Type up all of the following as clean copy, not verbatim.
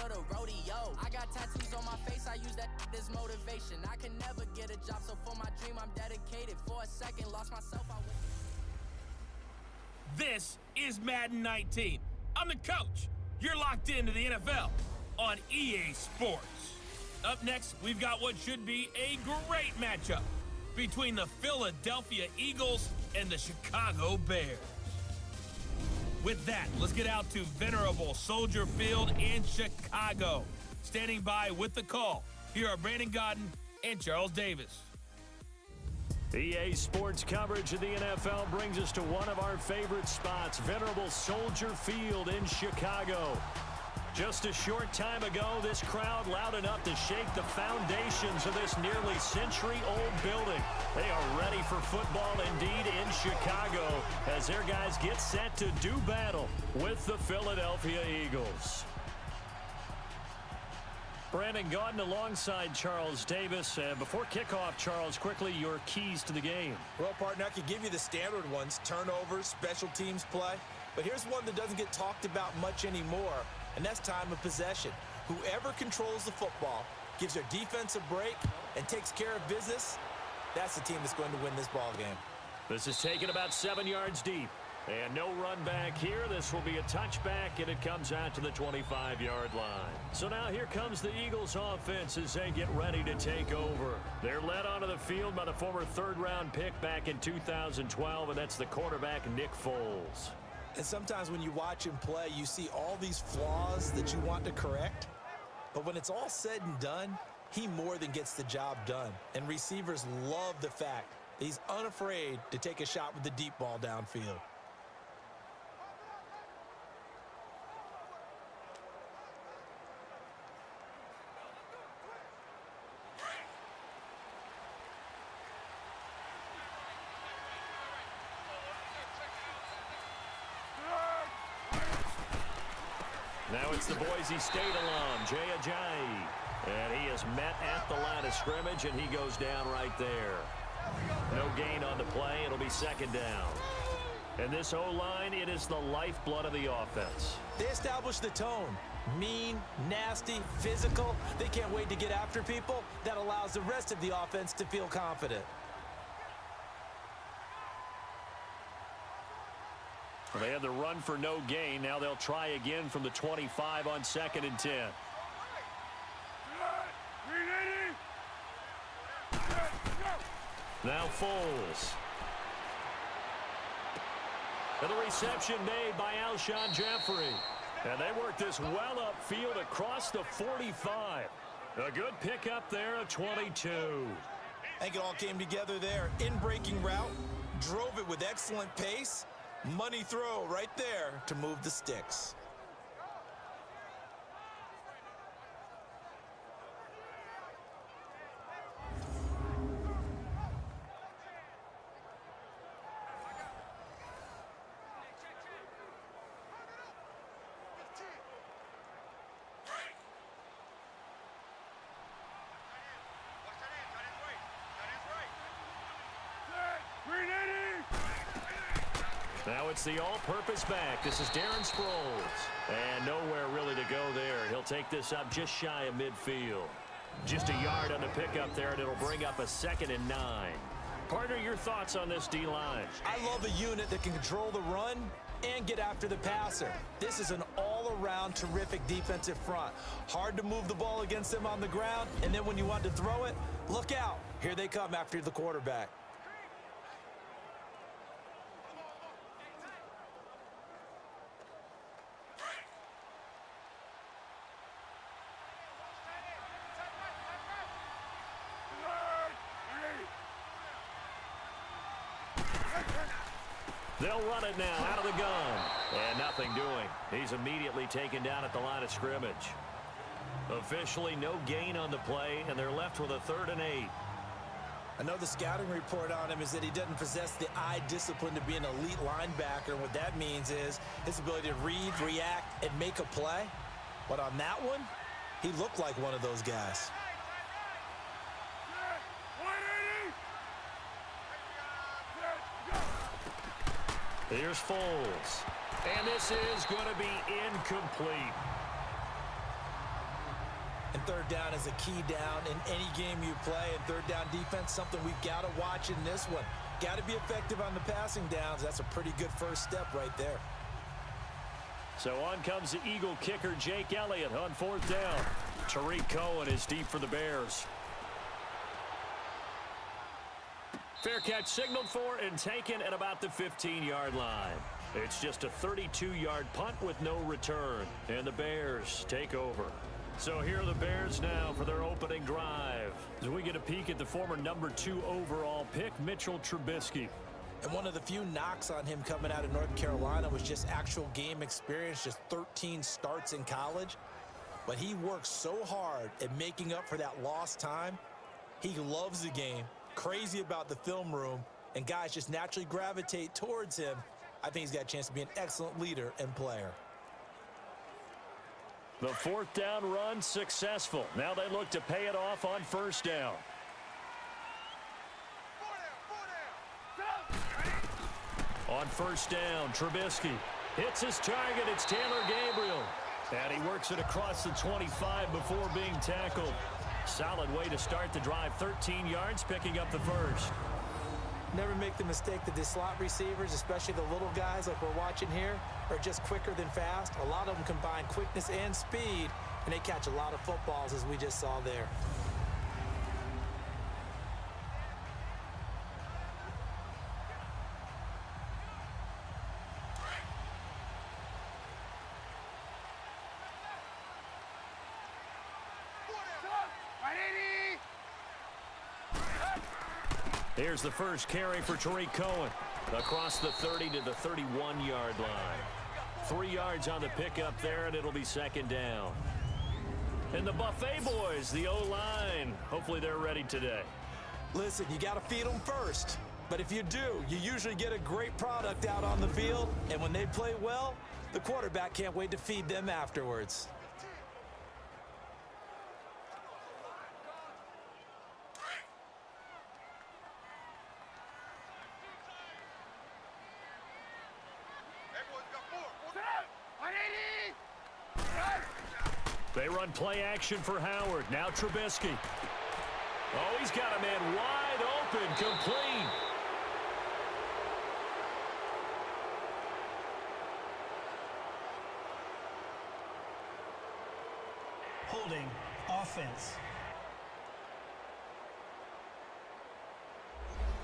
to the rodeo. I got tattoos on my face, I use that as motivation. I can never get a job, so for my dream I'm dedicated. For a second, lost myself. This is Madden 19. I'm the coach. You're locked into the NFL on EA Sports. Up next, we've got what should be a great matchup between the Philadelphia Eagles and the Chicago Bears. With that, let's get out to venerable Soldier Field in Chicago. Standing by with the call, here are Brandon Godden and Charles Davis. EA Sports coverage of the NFL brings us to one of our favorite spots, venerable Soldier Field in Chicago. Just a short time ago, this crowd loud enough to shake the foundations of this nearly century-old building. They are ready for football indeed in Chicago as their guys get set to do battle with the Philadelphia Eagles. Brandon Gaudin alongside Charles Davis. Before kickoff, Charles, quickly your keys to the game. Well, partner, I could give you the standard ones, turnovers, special teams play. But here's one that doesn't get talked about much anymore, and that's time of possession. Whoever controls the football, gives their defense a break, and takes care of business, that's the team that's going to win this ball game. This is taken about 7 yards deep. And no run back here. This will be a touchback, and it comes out to the 25-yard line. So now here comes the Eagles offense as they get ready to take over. They're led onto the field by the former third-round pick back in 2012, and that's the quarterback Nick Foles. And sometimes when you watch him play, you see all these flaws that you want to correct. But when it's all said and done, he more than gets the job done. And receivers love the fact that he's unafraid to take a shot with the deep ball downfield. Now it's the Boise State alum, Jay Ajayi. And he is met at the line of scrimmage, and he goes down right there. No gain on the play. It'll be second down. And this O-line, it is the lifeblood of the offense. They establish the tone. Mean, nasty, physical. They can't wait to get after people. That allows the rest of the offense to feel confident. They had the run for no gain. Now they'll try again from the 25 on 2nd and 10. Now Foles. And the reception made by Alshon Jeffrey. And they work this well upfield across the 45. A good pickup there at 22. I think it all came together there. In-breaking route. Drove it with excellent pace. Money throw right there to move the sticks. Now it's the all-purpose back. This is Darren Sproles. And nowhere really to go there. He'll take this up just shy of midfield. Just a yard on the pickup there, and it'll bring up a 2nd and 9. Partner, your thoughts on this D-line? I love a unit that can control the run and get after the passer. This is an all-around terrific defensive front. Hard to move the ball against them on the ground, and then when you want to throw it, look out. Here they come after the quarterback. They'll run it now out of the gun. And nothing doing. He's immediately taken down at the line of scrimmage. Officially no gain on the play, and they're left with a 3rd and 8. I know the scouting report on him is that he doesn't possess the eye discipline to be an elite linebacker. And what that means is his ability to read, react, and make a play. But on that one, he looked like one of those guys. Here's Foles. And this is going to be incomplete. And third down is a key down in any game you play. And third down defense, something we've got to watch in this one. Got to be effective on the passing downs. That's a pretty good first step right there. So on comes the Eagle kicker, Jake Elliott, on fourth down. Tariq Cohen is deep for the Bears. Fair catch signaled for and taken at about the 15-yard line. It's just a 32-yard punt with no return. And the Bears take over. So here are the Bears now for their opening drive. As we get a peek at the former #2 overall pick, Mitch Trubisky. And one of the few knocks on him coming out of North Carolina was just actual game experience, just 13 starts in college. But he works so hard at making up for that lost time. He loves the game, crazy about the film room, and guys just naturally gravitate towards him. I think he's got a chance to be an excellent leader and player. The fourth down run successful. Now they look to pay it off on first down. On first down, Trubisky hits his target. It's Taylor Gabriel. And he works it across the 25 before being tackled. Solid way to start the drive. 13 yards, picking up the first. Never make the mistake that the slot receivers, especially the little guys like we're watching here, are just quicker than fast. A lot of them combine quickness and speed, and they catch a lot of footballs, as we just saw there. Here's the first carry for Tariq Cohen. Across the 30 to the 31-yard line. 3 yards on the pickup there, and it'll be second down. And the Buffet boys, the O-line, hopefully they're ready today. Listen, you got to feed them first. But if you do, you usually get a great product out on the field. And when they play well, the quarterback can't wait to feed them afterwards. They run play action for Howard. Now Trubisky. Oh, he's got a man wide open, complete. Holding offense.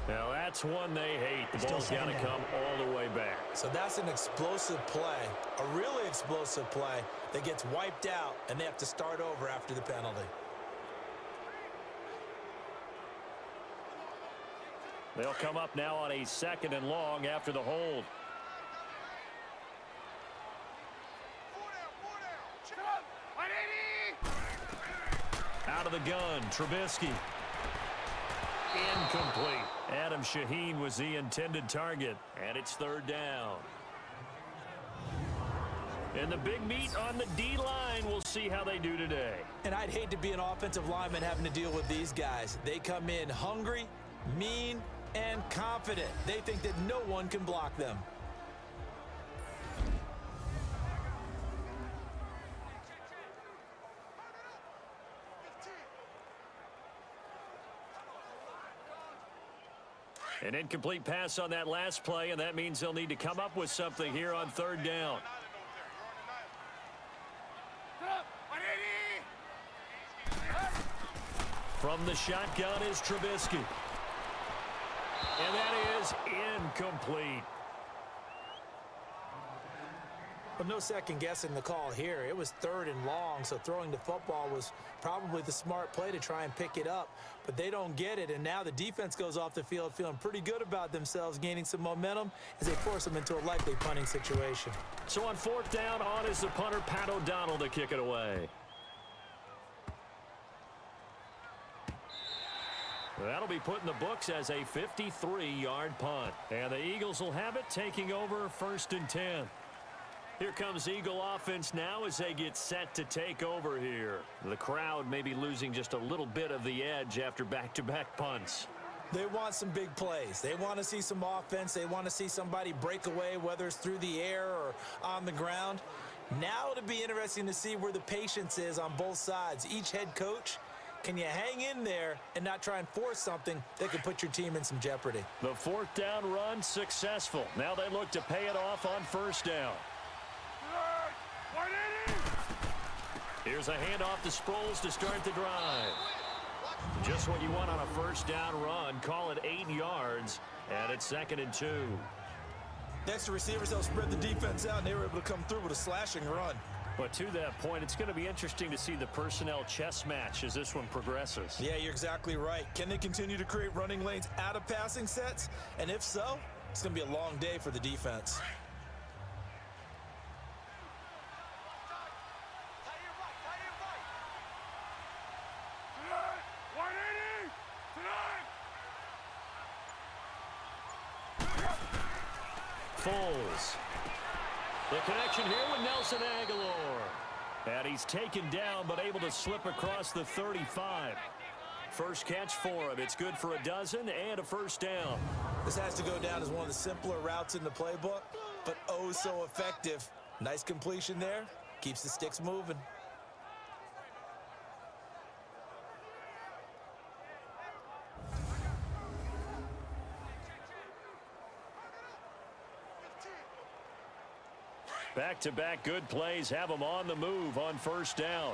Now that's one they hate. The ball's got to come all the way back. So that's an explosive play, a really explosive play that gets wiped out, and they have to start over after the penalty. They'll come up now on a 2nd and long after the hold. Out of the gun, Trubisky. Incomplete. Adam Shaheen was the intended target, and it's 3rd down. And the big meat on the D-line, we'll see how they do today. And I'd hate to be an offensive lineman having to deal with these guys. They come in hungry, mean, and confident. They think that no one can block them. An incomplete pass on that last play, and that means they'll need to come up with something here on 3rd down. From the shotgun is Trubisky. And that is incomplete. Well, no second guessing the call here. It was 3rd and long, so throwing the football was probably the smart play to try and pick it up. But they don't get it, and now the defense goes off the field feeling pretty good about themselves, gaining some momentum as they force them into a likely punting situation. So on 4th down, on is the punter, Pat O'Donnell, to kick it away. That'll be put in the books as a 53-yard punt. And the Eagles will have it, taking over 1st and 10. Here comes Eagle offense now as they get set to take over here. The crowd may be losing just a little bit of the edge after back-to-back punts. They want some big plays. They want to see some offense. They want to see somebody break away, whether it's through the air or on the ground. Now it'll be interesting to see where the patience is on both sides. Each head coach, can you hang in there and not try and force something that could put your team in some jeopardy? The fourth down run successful. Now they look to pay it off on first down. Here's a handoff to Sproles to start the drive. Just what you want on a first down run. Call it 8 yards, and it's 2nd and 2. Next, the receivers helped spread the defense out, and they were able to come through with a slashing run. But to that point, it's going to be interesting to see the personnel chess match as this one progresses. Yeah, you're exactly right. Can they continue to create running lanes out of passing sets? And if so, it's going to be a long day for the defense. Foles. The connection here with Nelson Aguilar. And he's taken down, but able to slip across the 35. First catch for him. It's good for a dozen and a first down. This has to go down as one of the simpler routes in the playbook, but oh so effective. Nice completion there. Keeps the sticks moving. Back-to-back good plays have them on the move on first down.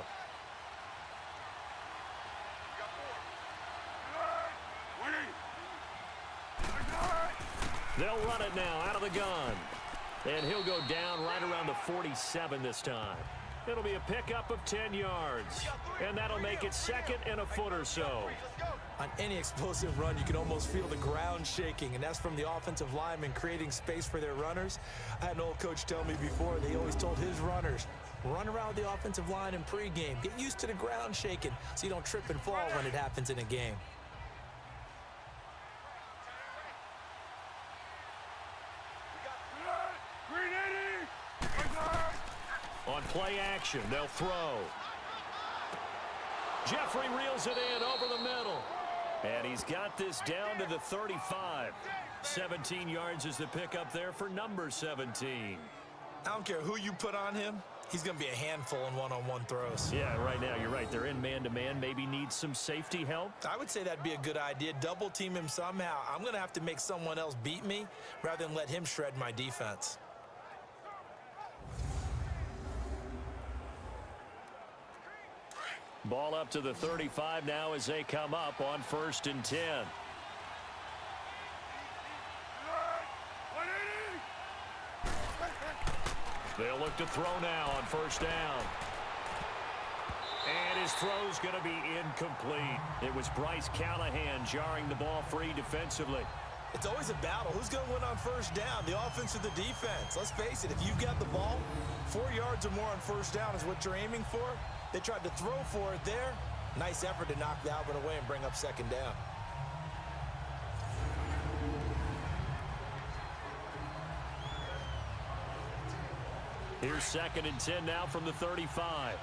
They'll run it now out of the gun. And he'll go down right around the 47 this time. It'll be a pickup of 10 yards. And that'll make it 2nd and a foot or so. On any explosive run, you can almost feel the ground shaking, and that's from the offensive linemen creating space for their runners. I had an old coach tell me before, they always told his runners, run around the offensive line in pregame. Get used to the ground shaking so you don't trip and fall when it happens in a game. On play action, they'll throw. Jeffrey reels it in over the middle. And he's got this down to the 35. 17 yards is the pickup there for number 17. I don't care who you put on him. He's going to be a handful in one-on-one throws. Yeah, right now, you're right. They're in man-to-man. Maybe need some safety help. I would say that'd be a good idea. Double team him somehow. I'm going to have to make someone else beat me rather than let him shred my defense. Ball up to the 35 now as they come up on 1st and 10. They'll look to throw now on first down. And his throw's going to be incomplete. It was Bryce Callahan jarring the ball free defensively. It's always a battle. Who's going to win on first down, the offense or the defense? Let's face it, if you've got the ball, 4 yards or more on first down is what you're aiming for. They tried to throw for it there. Nice effort to knock Alvin away and bring up 2nd down. Here's 2nd and 10 now from the 35.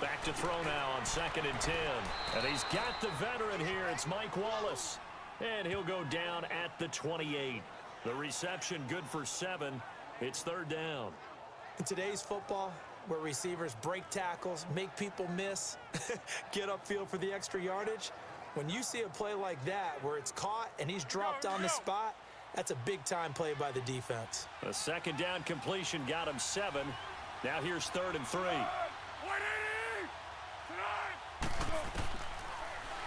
Back to throw now on 2nd and 10. And he's got the veteran here. It's Mike Wallace. And he'll go down at the 28. The reception good for 7. It's 3rd down. In today's football, where receivers break tackles, make people miss, get upfield for the extra yardage, when you see a play like that where it's caught and he's dropped on the spot, that's a big-time play by the defense. A 2nd down completion got him 7. Now here's 3rd and 3.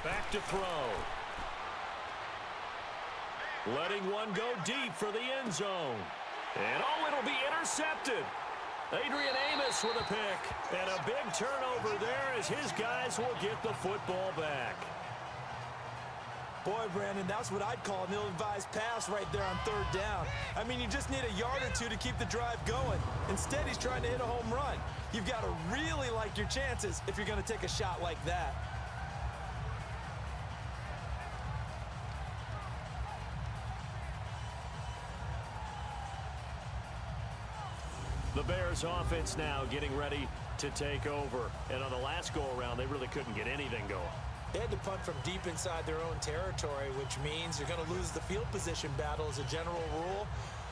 Back to throw. Letting one go deep for the end zone. And oh, it'll be intercepted. Adrian Amos with a pick. And a big turnover there as his guys will get the football back. Boy, Brandon, that's what I'd call an ill-advised pass right there on 3rd down. I mean, you just need a yard or two to keep the drive going. Instead, he's trying to hit a home run. You've got to really like your chances if you're going to take a shot like that. The Bears offense now getting ready to take over. And on the last go-around, they really couldn't get anything going. They had to punt from deep inside their own territory, which means you're going to lose the field position battle as a general rule.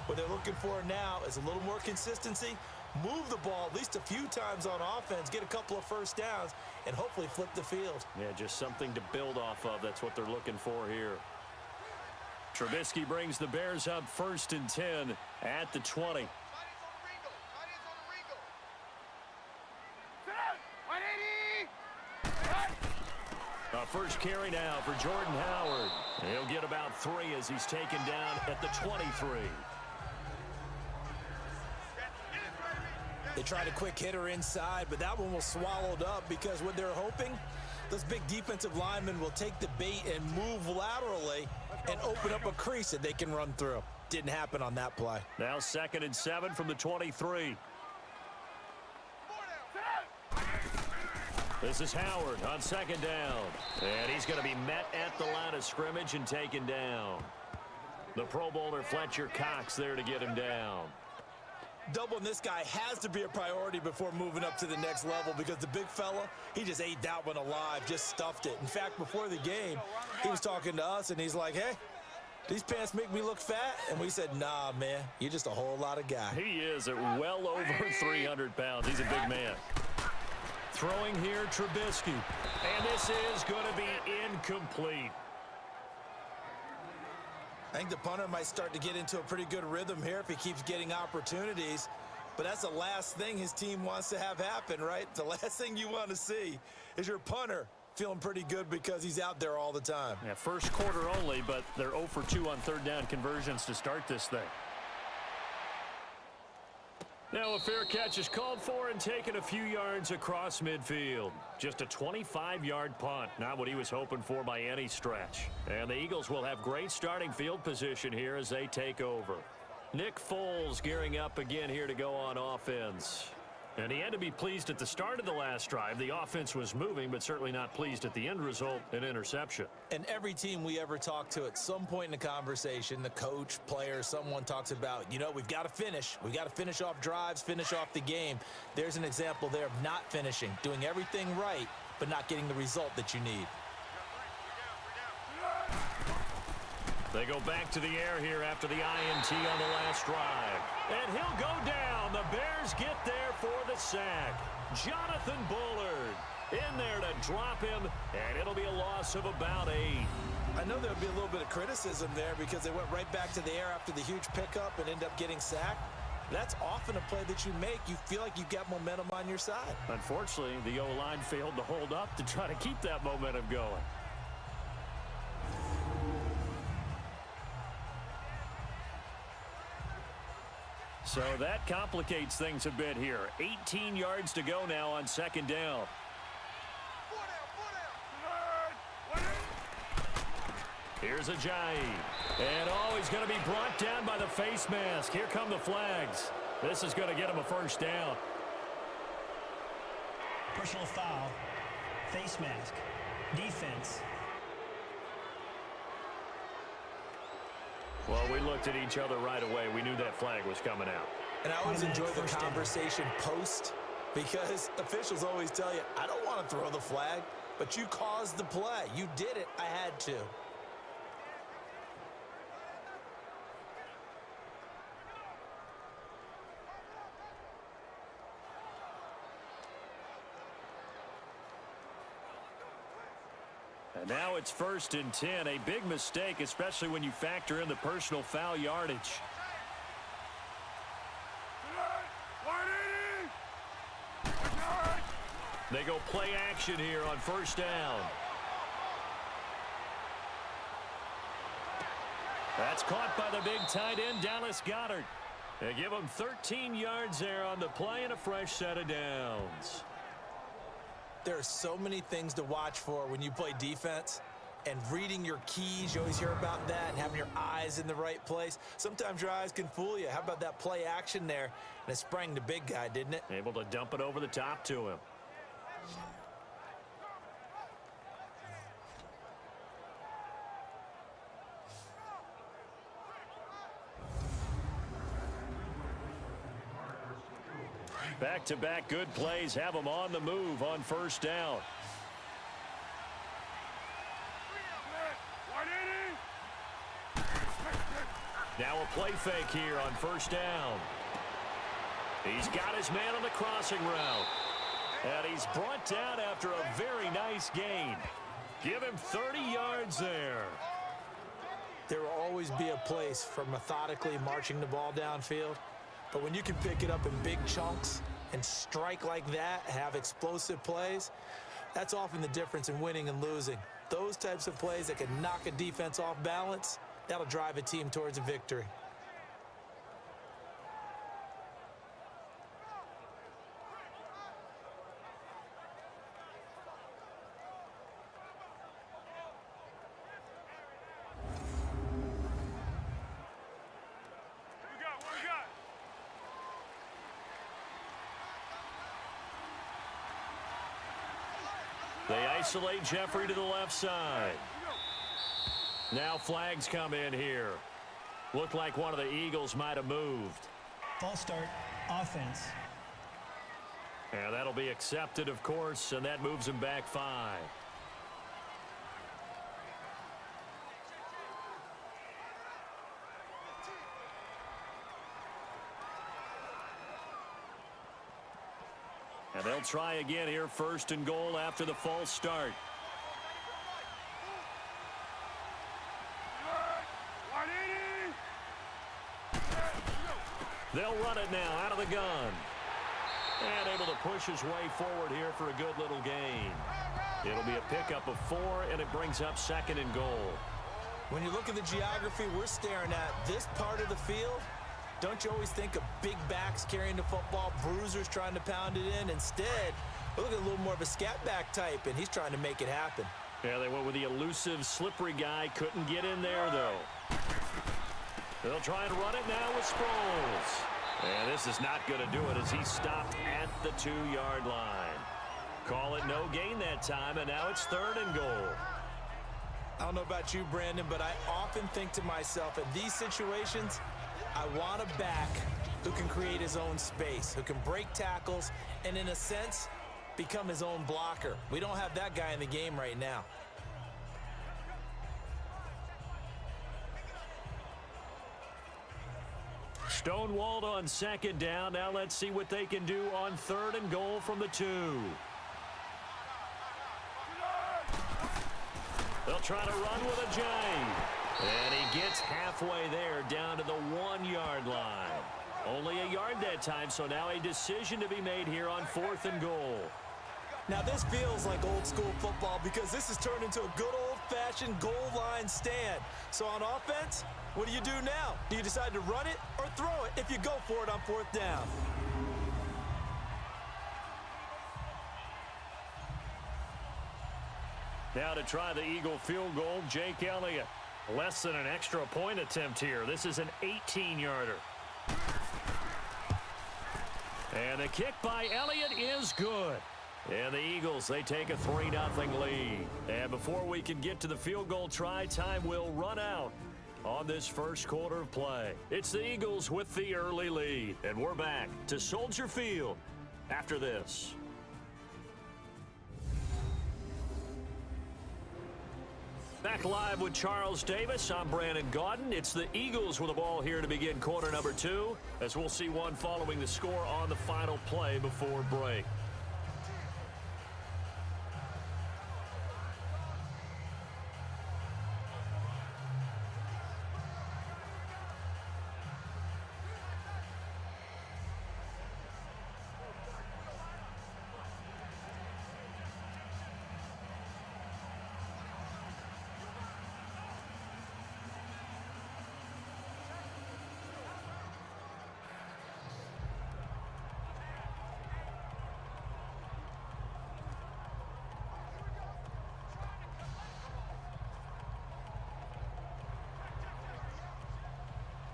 What they're looking for now is a little more consistency, move the ball at least a few times on offense, get a couple of first downs, and hopefully flip the field. Yeah, just something to build off of. That's what they're looking for here. Trubisky brings the Bears up 1st and 10 at the 20. First carry now for Jordan Howard. He'll get about 3 as he's taken down at the 23. They tried a quick hitter inside, but that one was swallowed up because what they're hoping, those big defensive linemen will take the bait and move laterally and open up a crease that they can run through. Didn't happen on that play. Now 2nd and 7 from the 23. This is Howard on 2nd down. And he's going to be met at the line of scrimmage and taken down. The Pro Bowler Fletcher Cox there to get him down. Doubling this guy has to be a priority before moving up to the next level because the big fella, he just ate that one alive, just stuffed it. In fact, before the game, he was talking to us, and he's like, hey, these pants make me look fat? And we said, nah, man, you're just a whole lot of guy. He is at well over 300 pounds. He's a big man. Throwing here, Trubisky. And this is going to be incomplete. I think the punter might start to get into a pretty good rhythm here if he keeps getting opportunities. But that's the last thing his team wants to have happen, right? The last thing you want to see is your punter feeling pretty good because he's out there all the time. Yeah, first quarter only, but they're 0 for 2 on 3rd down conversions to start this thing. Now a fair catch is called for and taken a few yards across midfield. Just a 25-yard punt, not what he was hoping for by any stretch. And the Eagles will have great starting field position here as they take over. Nick Foles gearing up again here to go on offense. And he had to be pleased at the start of the last drive. The offense was moving, but certainly not pleased at the end result, an interception. And every team we ever talk to at some point in the conversation, the coach, player, someone talks about, you know, we've got to finish. We've got to finish off drives, finish off the game. There's an example there of not finishing, doing everything right, but not getting the result that you need. They go back to the air here after the INT on the last drive. And he'll go down. The Bears get there for the sack. Jonathan Bullard in there to drop him, and it'll be a loss of about 8. I know there'll be a little bit of criticism there because they went right back to the air after the huge pickup and end up getting sacked. That's often a play that you make. You feel like you've got momentum on your side. Unfortunately, the O-line failed to hold up to try to keep that momentum going. So that complicates things a bit here. 18 yards to go now on 2nd down. Here's Ajayi. And he's going to be brought down by the face mask. Here come the flags. This is going to get him a first down. Personal foul, face mask, defense. Well, we looked at each other right away. We knew that flag was coming out. And I always enjoy the conversation post because officials always tell you, I don't want to throw the flag, but you caused the play. You did it. I had to. And now it's 1st and 10. A big mistake, especially when you factor in the personal foul yardage. They go play action here on 1st down. That's caught by the big tight end, Dallas Goedert. They give him 13 yards there on the play and a fresh set of downs. There are so many things to watch for when you play defense, and reading your keys, you always hear about that, and having your eyes in the right place. Sometimes your eyes can fool you. How about that play action there? And it sprang the big guy, didn't it? Able to dump it over the top to him. Back-to-back good plays have them on the move on 1st down. Now a play fake here on first down. He's got his man on the crossing route. And he's brought down after a very nice gain. Give him 30 yards there. There will always be a place for methodically marching the ball downfield. But when you can pick it up in big chunks and strike like that, have explosive plays, that's often the difference in winning and losing. Those types of plays that can knock a defense off balance, that'll drive a team towards a victory. They isolate Jeffrey to the left side. Now flags come in here. Looked like one of the Eagles might have moved. False start, offense. And that'll be accepted, of course, and that moves him back 5. And they'll try again here, first and goal after the false start. They'll run it now out of the gun. And able to push his way forward here for a good little gain. It'll be a pickup of 4, and it brings up second and goal. When you look at the geography we're staring at, this part of the field, don't you always think of big backs carrying the football, bruisers trying to pound it in? Instead, we look at a little more of a scat back type, and he's trying to make it happen. Yeah, they went with the elusive, slippery guy. Couldn't get in there, though. They'll try and run it now with Sproles. And this is not going to do it as he stopped at the 2-yard line. Call it no gain that time, and now it's third and goal. I don't know about you, Brandon, but I often think to myself, in these situations, I want a back who can create his own space, who can break tackles, and in a sense, become his own blocker. We don't have that guy in the game right now. Stonewalled on second down. Now let's see what they can do on third and goal from the 2. They'll try to run with a J. And he gets halfway there down to the 1-yard line. Only a yard that time, so now a decision to be made here on fourth and goal. Now this feels like old school football because this has turned into a good old-fashioned goal line stand. So on offense, what do you do now? Do you decide to run it or throw it if you go for it on fourth down? Now to try the Eagle field goal, Jake Elliott. Less than an extra point attempt here. This is an 18-yarder. And the kick by Elliott is good. And the Eagles, they take a 3-0 lead. And before we can get to the field goal try, time will run out on this first quarter of play. It's the Eagles with the early lead. And we're back to Soldier Field after this. Back live with Charles Davis. I'm Brandon Gaudin. It's the Eagles with the ball here to begin quarter number 2, as we'll see one following the score on the final play before break.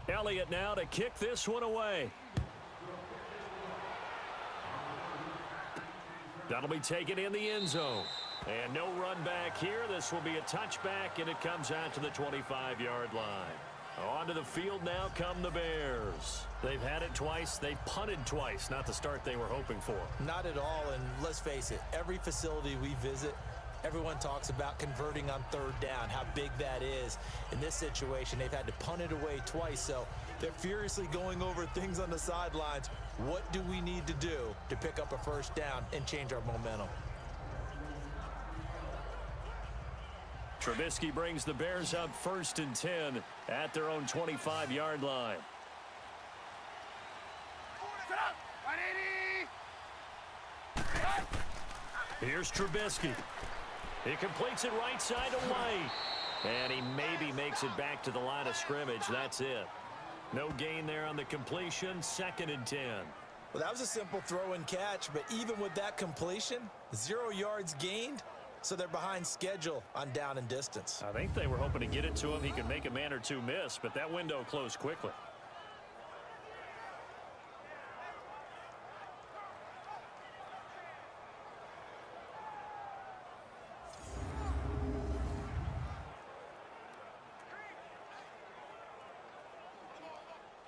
Elliott now to kick this one away. That'll be taken in the end zone. And no run back here. This will be a touchback, and it comes out to the 25-yard line. Onto the field now come the Bears. They've had it twice. They've punted twice. Not the start they were hoping for. Not at all, and let's face it, every facility we visit, Everyone talks about converting on third down, how big that is. In this situation, they've had to punt it away twice, so they're furiously going over things on the sidelines. What do we need to do to pick up a first down and change our momentum? Trubisky brings the Bears up 1st and 10 at their own 25-yard line. Here's Trubisky. He completes it right side to White. And he maybe makes it back to the line of scrimmage. That's it. No gain there on the completion. 2nd and 10. Well, that was a simple throw and catch, but even with that completion, 0 yards gained, so they're behind schedule on down and distance. I think they were hoping to get it to him. He could make a man or two miss, but that window closed quickly.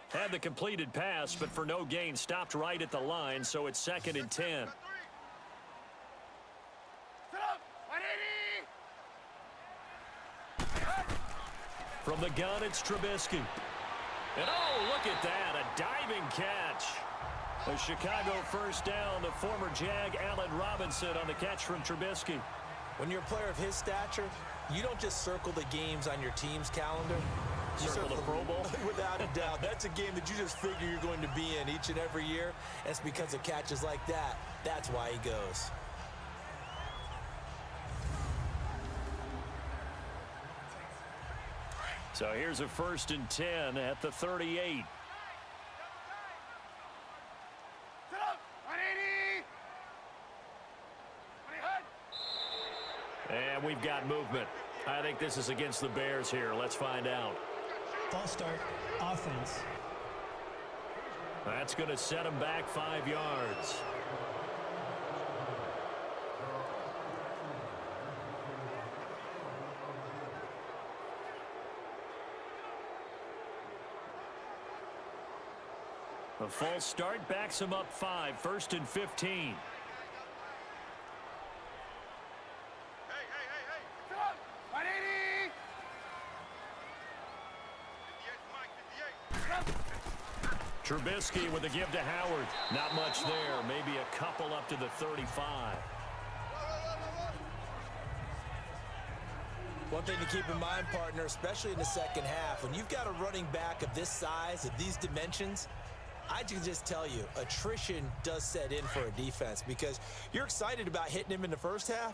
Had the completed pass, but for no gain, stopped right at the line, so it's 2nd and 10. From the gun, it's Trubisky. And oh, look at that, a diving catch. A Chicago first down, the former Jag Allen Robinson on the catch from Trubisky. When you're a player of his stature, you don't just circle the games on your team's calendar. You Circle the Pro Bowl? Without a doubt. That's a game that you just figure you're going to be in each and every year. And it's because of catches like that. That's why he goes. So here's a 1st and 10 at the 38. And we've got movement. I think this is against the Bears here. Let's find out. False start, offense. That's going to set them back 5 yards. A false start backs him up 5, 1st and 15. Trubisky with a give to Howard. Not much there. Maybe a couple up to the 35. One thing to keep in mind, partner, especially in the second half, when you've got a running back of this size, of these dimensions, I can just tell you, attrition does set in for a defense because you're excited about hitting him in the first half.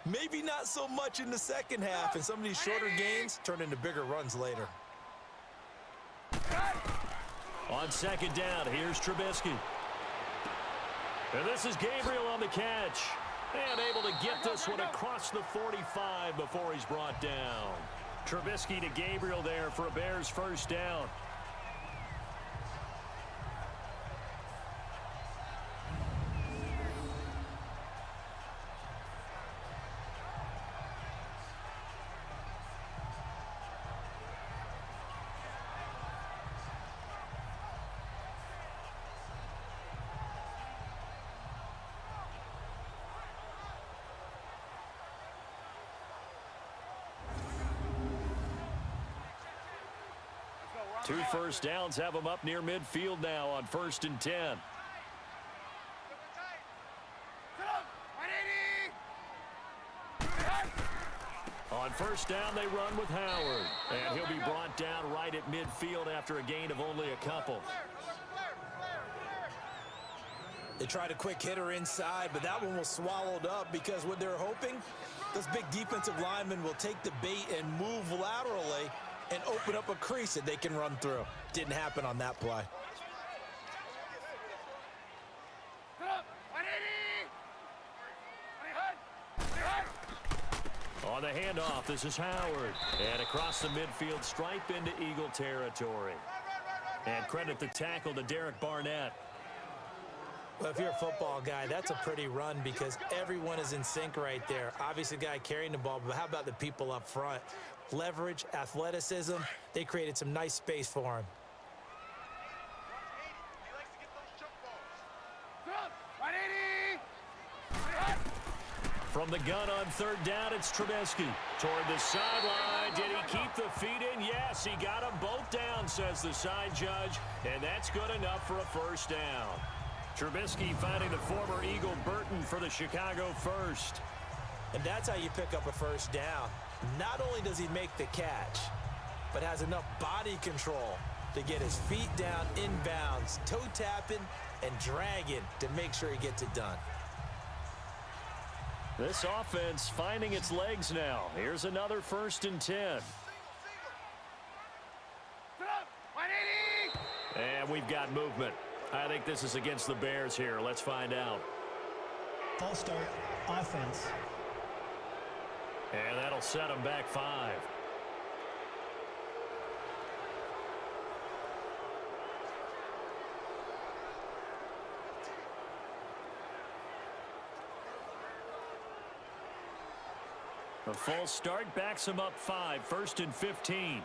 Maybe not so much in the second half, and some of these shorter gains turn into bigger runs later. On 2nd down, here's Trubisky. And this is Gabriel on the catch. And able to get this one across the 45 before he's brought down. Trubisky to Gabriel there for a Bears first down. Two first downs have them up near midfield now on 1st and 10. On first down, they run with Howard. And he'll be brought down right at midfield after a gain of only a couple. They tried a quick hitter inside, but that one was swallowed up because what they're hoping, those big defensive linemen will take the bait and move laterally and open up a crease that they can run through. Didn't happen on that play. On the handoff, this is Howard. And across the midfield stripe into Eagle territory. And credit the tackle to Derek Barnett. Well, if you're a football guy, that's a pretty run because everyone is in sync right there. Obviously, the guy carrying the ball, but how about the people up front? Leverage, athleticism, they created some nice space for him. From the gun on third down, it's Trubisky. Toward the sideline. Did he keep the feet in? Yes, he got them both down, says the side judge. And that's good enough for a first down. Trubisky finding the former Eagle Burton for the Chicago first. And that's how you pick up a first down. Not only does he make the catch, but has enough body control to get his feet down inbounds, toe tapping and dragging to make sure he gets it done. This offense finding its legs now. Here's another 1st and 10. And we've got movement. I think this is against the Bears here. Let's find out. False start, offense. And that'll set them back 5. A false start backs him up 5, 1st and 15.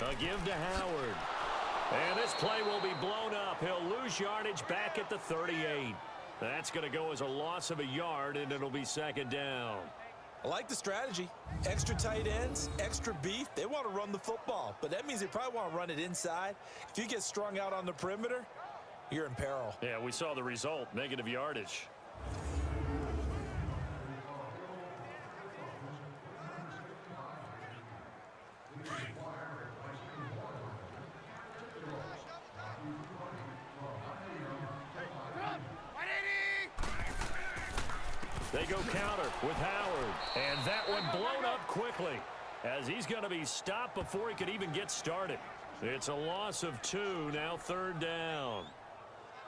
A give to Howard. And this play will be blown up. He'll lose yardage back at the 38. That's going to go as a loss of a yard, and it'll be 2nd down. I like the strategy. Extra tight ends, extra beef. They want to run the football, but that means they probably want to run it inside. If you get strung out on the perimeter, you're in peril. Yeah, we saw the result, negative yardage. They go counter with Howard. And that one blown up quickly as he's going to be stopped before he could even get started. It's a loss of 2, now 3rd down.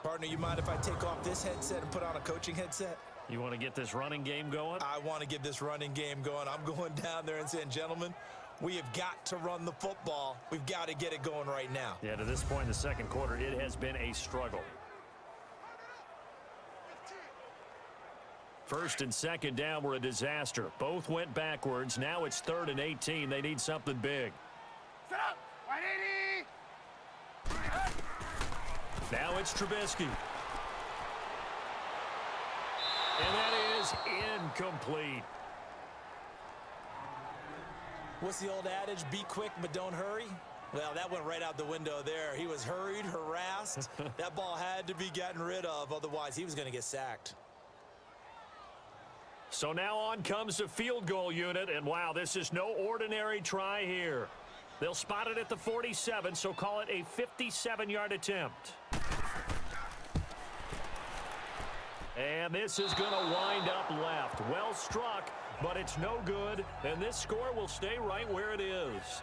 Partner, you mind if I take off this headset and put on a coaching headset? You want to get this running game going? I want to get this running game going. I'm going down there and saying, gentlemen, we have got to run the football. We've got to get it going right now. Yeah, to this point in the 2nd quarter, it has been a struggle. 1st and 2nd down were a disaster. Both went backwards. Now it's 3rd and 18. They need something big. Now it's Trubisky. And that is incomplete. What's the old adage? Be quick, but don't hurry. Well, that went right out the window there. He was hurried, harassed. That ball had to be gotten rid of. Otherwise, he was going to get sacked. So now on comes the field goal unit. And, wow, this is no ordinary try here. They'll spot it at the 47, so call it a 57-yard attempt. And this is going to wind up left. Well struck, but it's no good. And this score will stay right where it is.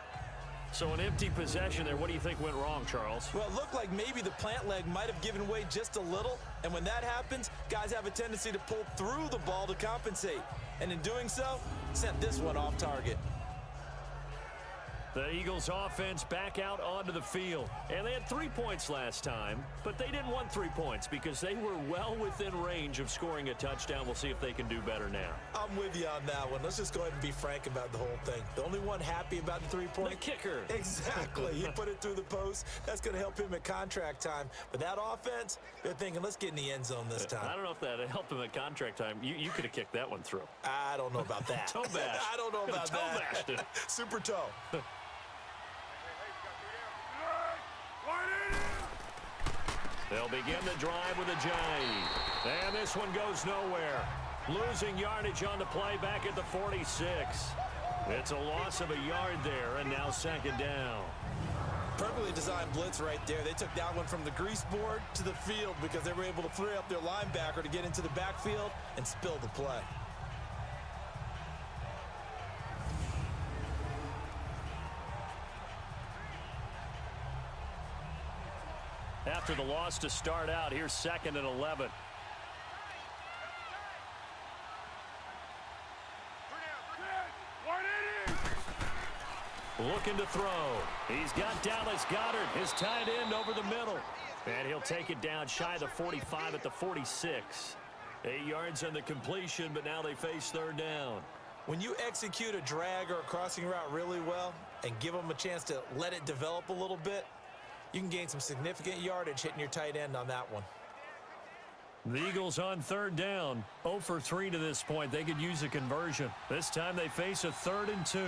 So an empty possession there. What do you think went wrong, Charles? Well, it looked like maybe the plant leg might have given way just a little. And when that happens, guys have a tendency to pull through the ball to compensate. And in doing so, sent this one off target. The Eagles offense back out onto the field. And they had 3 points last time, but they didn't want 3 points because they were well within range of scoring a touchdown. We'll see if they can do better now. I'm with you on that one. Let's just go ahead and be frank about the whole thing. The only one happy about the 3-point? The kicker. Exactly. He put it through the post. That's going to help him at contract time. But that offense, they're thinking, let's get in the end zone this time. I don't know if that helped him at contract time. You could have kicked that one through. I don't know about that. Toe bash. I don't know about toe that. Bashed it. Super toe. They'll begin the drive with a jive. And this one goes nowhere. Losing yardage on the play back at the 46. It's a loss of a yard there, and now 2nd down. Perfectly designed blitz right there. They took that one from the grease board to the field because they were able to free up their linebacker to get into the backfield and spill the play. After the loss to start out, here's 2nd and 11. Looking to throw. He's got Dallas Goedert, his tight end, over the middle. And he'll take it down shy of the 45 at the 46. 8 yards on the completion, but now they face 3rd down. When you execute a drag or a crossing route really well and give them a chance to let it develop a little bit, You can gain some significant yardage hitting your tight end on that one. The Eagles on third down. 0 for 3 to this point. They could use a conversion. This time they face a 3rd and 2.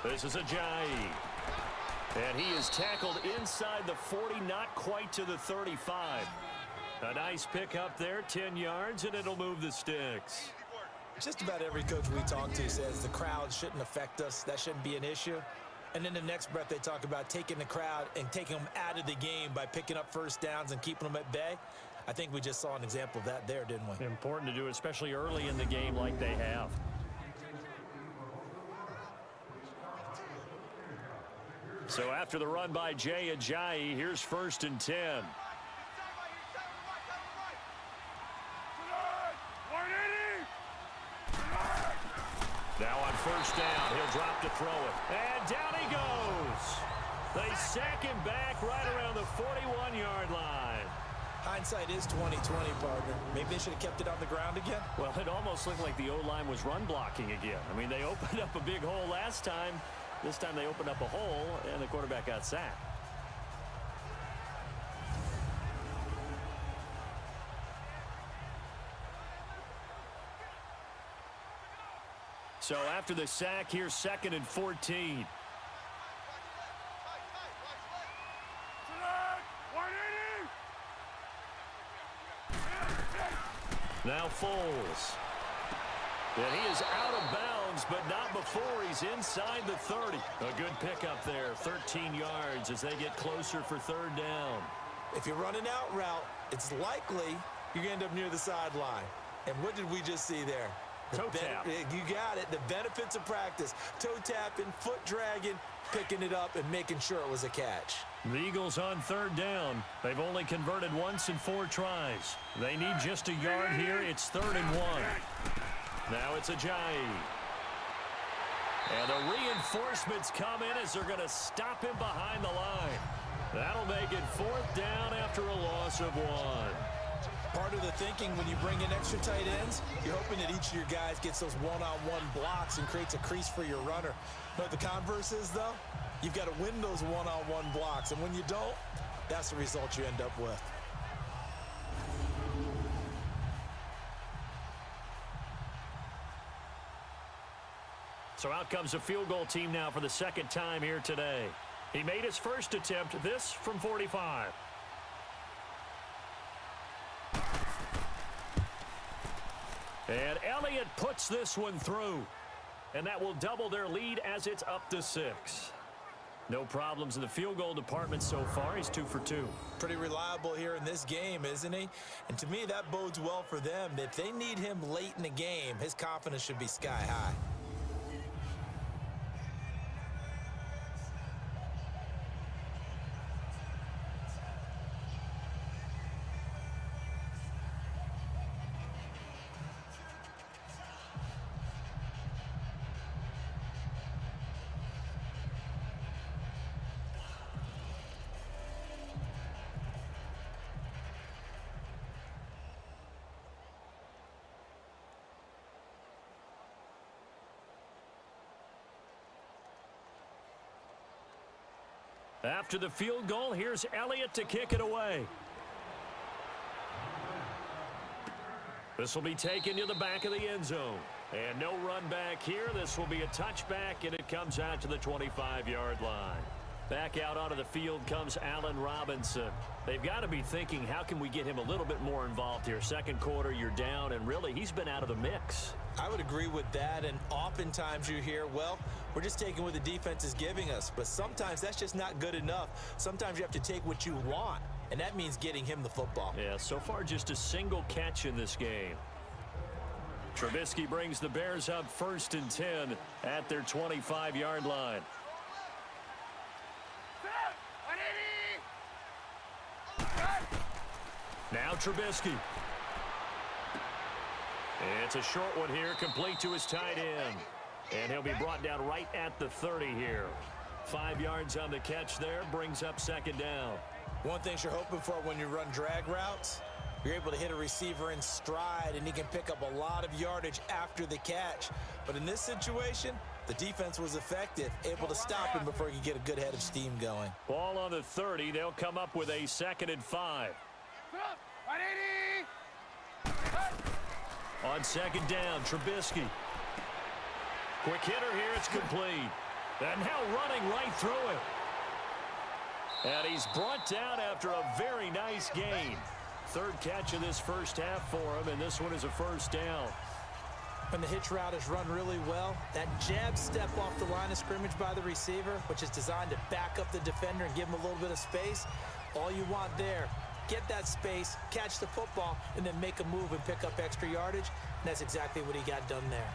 This is Ajayi. And he is tackled inside the 40, not quite to the 35. A nice pick up there, 10 yards, and it'll move the sticks. Just about every coach we talk to says the crowd shouldn't affect us. That shouldn't be an issue. And in the next breath, they talk about taking the crowd and taking them out of the game by picking up first downs and keeping them at bay. I think we just saw an example of that there, didn't we? Important to do, especially early in the game like they have. So after the run by Jay Ajayi, here's 1st and 10. Now on 1st down, he'll drop to throw it. And down he goes. They sack him back right around the 41-yard line. Hindsight is 20/20, partner. Maybe they should have kept it on the ground again. Well, it almost looked like the O-line was run blocking again. I mean, they opened up a big hole last time. This time they opened up a hole, and the quarterback got sacked. So after the sack, here's 2nd and 14. Now Foles. And he is out of bounds, but not before he's inside the 30. A good pickup there, 13 yards as they get closer for 3rd down. If you run an out route, it's likely you're going to end up near the sideline. And what did we just see there? Toe tap. You got it. The benefits of practice. Toe tapping, foot dragging, picking it up, and making sure it was a catch. The Eagles on 3rd down. They've only converted once in 4 tries. They need just a yard here. It's 3rd and 1. Now it's Ajayi. And the reinforcements come in as they're going to stop him behind the line. That'll make it 4th down after a loss of 1. Part of the thinking when you bring in extra tight ends, you're hoping that each of your guys gets those one-on-one blocks and creates a crease for your runner. But the converse is, though, you've got to win those one-on-one blocks. And when you don't, that's the result you end up with. So out comes a field goal team now for the 2nd time here today. He made his first attempt, this from 45. And Elliott puts this one through. And that will double their lead as it's up to 6. No problems in the field goal department so far. He's 2 for 2. Pretty reliable here in this game, isn't he? And to me, that bodes well for them. If they need him late in the game, his confidence should be sky high. After the field goal, here's Elliott to kick it away. This will be taken to the back of the end zone. And no run back here. This will be a touchback, and it comes out to the 25-yard line. Back out onto the field comes Allen Robinson. They've got to be thinking, how can we get him a little bit more involved here? 2nd quarter, you're down, and really, he's been out of the mix. I would agree with that, and oftentimes you hear, well, we're just taking what the defense is giving us, but sometimes that's just not good enough. Sometimes you have to take what you want, and that means getting him the football. Yeah, so far just a single catch in this game. Trubisky brings the Bears up 1st and 10 at their 25-yard line. Now Trubisky. It's a short one here, complete to his tight end. And he'll be brought down right at the 30 here. 5 yards on the catch there, brings up 2nd down. One thing you're hoping for when you run drag routes, You're able to hit a receiver in stride, and he can pick up a lot of yardage after the catch. But in this situation, the defense was effective, able to stop him before he could get a good head of steam going. Ball on the 30. They'll come up with a 2nd and 5. On 2nd down, Trubisky. Quick hitter here, it's complete. And now running right through it. And he's brought down after a very nice gain. 3rd catch of this first half for him, and this one is a 1st down. When the hitch route is run really well, that jab step off the line of scrimmage by the receiver, which is designed to back up the defender and give him a little bit of space, all you want there, get that space, catch the football, and then make a move and pick up extra yardage. And that's exactly what he got done there.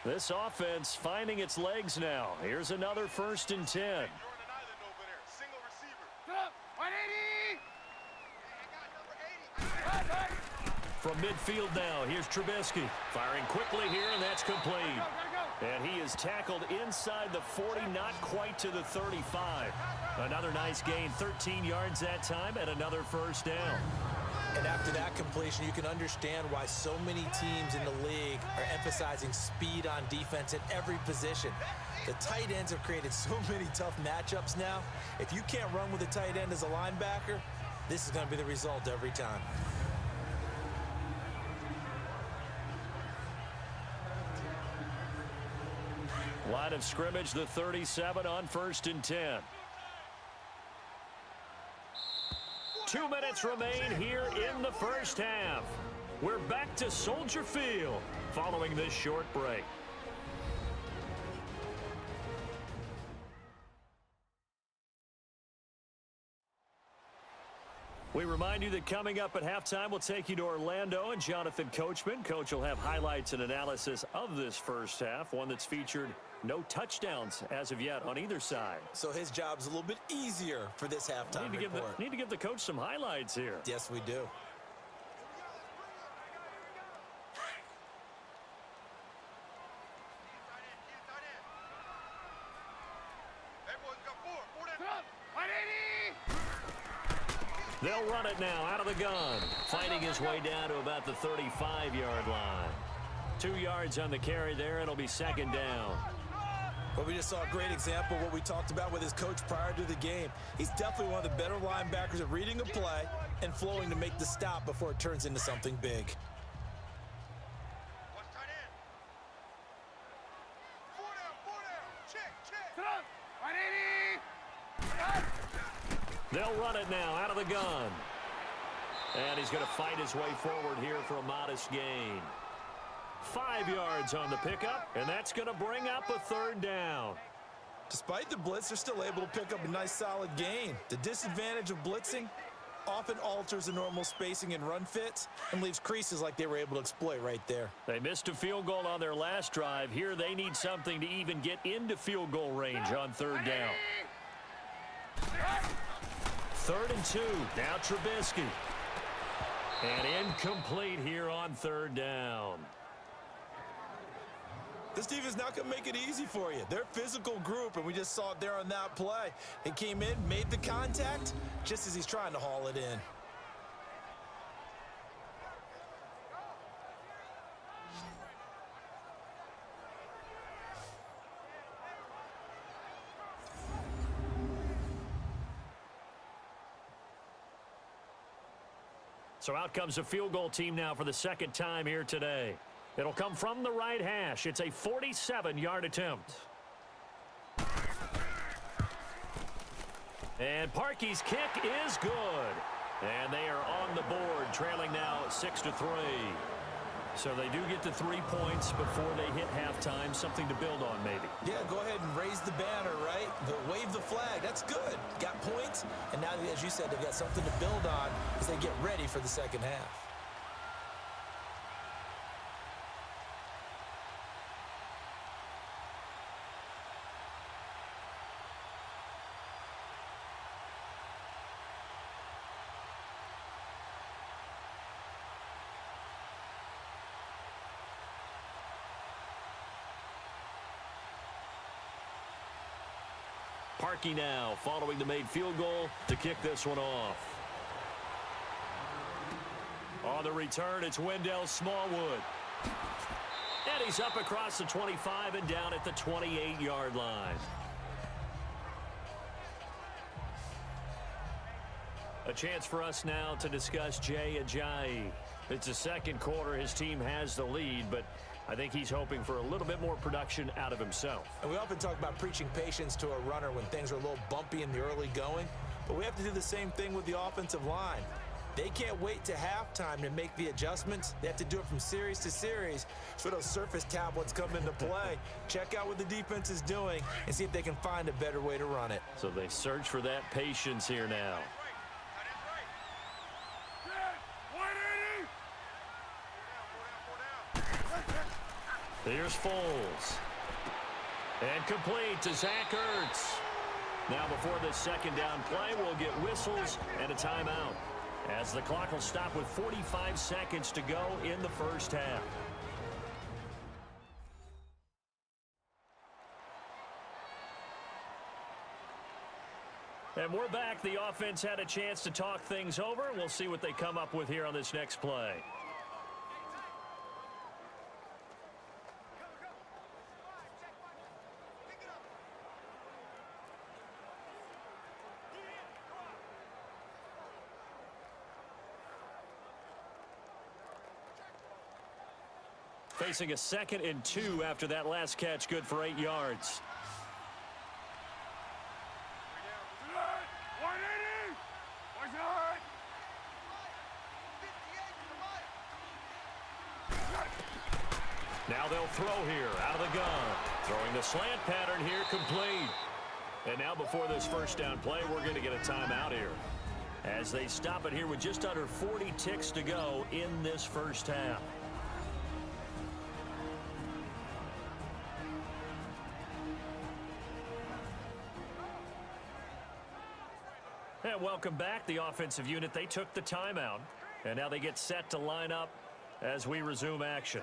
This offense finding its legs now. Here's another 1st and 10. From midfield now, here's Trubisky. Firing quickly here, and that's complete. And he is tackled inside the 40, not quite to the 35. Another nice gain, 13 yards that time, and another 1st down. And after that completion, you can understand why so many teams in the league are emphasizing speed on defense at every position. The tight ends have created so many tough matchups now. If you can't run with a tight end as a linebacker, this is going to be the result every time. Line of scrimmage, the 37 on 1st and 10. 2 minutes remain here in the first half. We're back to Soldier Field following this short break. We remind you that coming up at halftime, we'll take you to Orlando and Jonathan Coachman. Coach will have highlights and analysis of this first half, one that's featured no touchdowns as of yet on either side. So his job's a little bit easier for this halftime report. Need to give the coach some highlights here. Yes, we do. They'll run it now out of the gun. Fighting his way down to about the 35-yard line. 2 yards on the carry there. It'll be 2nd down. Well, we just saw a great example of what we talked about with his coach prior to the game. He's definitely one of the better linebackers at reading a play and flowing to make the stop before it turns into something big. They'll run it now out of the gun. And he's going to fight his way forward here for a modest gain. 5 yards on the pickup, and that's going to bring up a 3rd down. Despite the blitz, they're still able to pick up a nice solid gain. The disadvantage of blitzing often alters the normal spacing and run fits and leaves creases like they were able to exploit right there. They missed a field goal on their last drive. Here they need something to even get into field goal range on 3rd down. 3rd and 2. Now Trubisky. And incomplete here on 3rd down. This team is not going to make it easy for you. They're a physical group, and we just saw it there on that play. He came in, made the contact, just as he's trying to haul it in. So out comes a field goal team now for the 2nd time here today. It'll come from the right hash. It's a 47-yard attempt. And Parkey's kick is good. And they are on the board, trailing now 6-3. So they do get the 3 points before they hit halftime. Something to build on, maybe. Yeah, go ahead and raise the banner, right? Wave the flag. That's good. Got points. And now, as you said, they've got something to build on as they get ready for the second half. Parkey now following the made field goal to kick this one off. On the return, it's Wendell Smallwood. And he's up across the 25 and down at the 28-yard line. A chance for us now to discuss Jay Ajayi. It's the second quarter. His team has the lead, but I think he's hoping for a little bit more production out of himself. And we often talk about preaching patience to a runner when things are a little bumpy in the early going, but we have to do the same thing with the offensive line. They can't wait to halftime to make the adjustments. They have to do it from series to series so those surface tablets come into play. Check out what the defense is doing and see if they can find a better way to run it. So they search for that patience here now. Here's Foles. And complete to Zach Ertz. Now before this second down play, we'll get whistles and a timeout, as the clock will stop with 45 seconds to go in the first half. And we're back. The offense had a chance to talk things over. We'll see what they come up with here on this next play. Facing a 2nd and 2 after that last catch, good for 8 yards. Now they'll throw here out of the gun. Throwing the slant pattern here, complete. And now before this first down play, we're going to get a timeout here, as they stop it here with just under 40 ticks to go in this first half. And welcome back. The offensive unit, they took the timeout, and now they get set to line up as we resume action.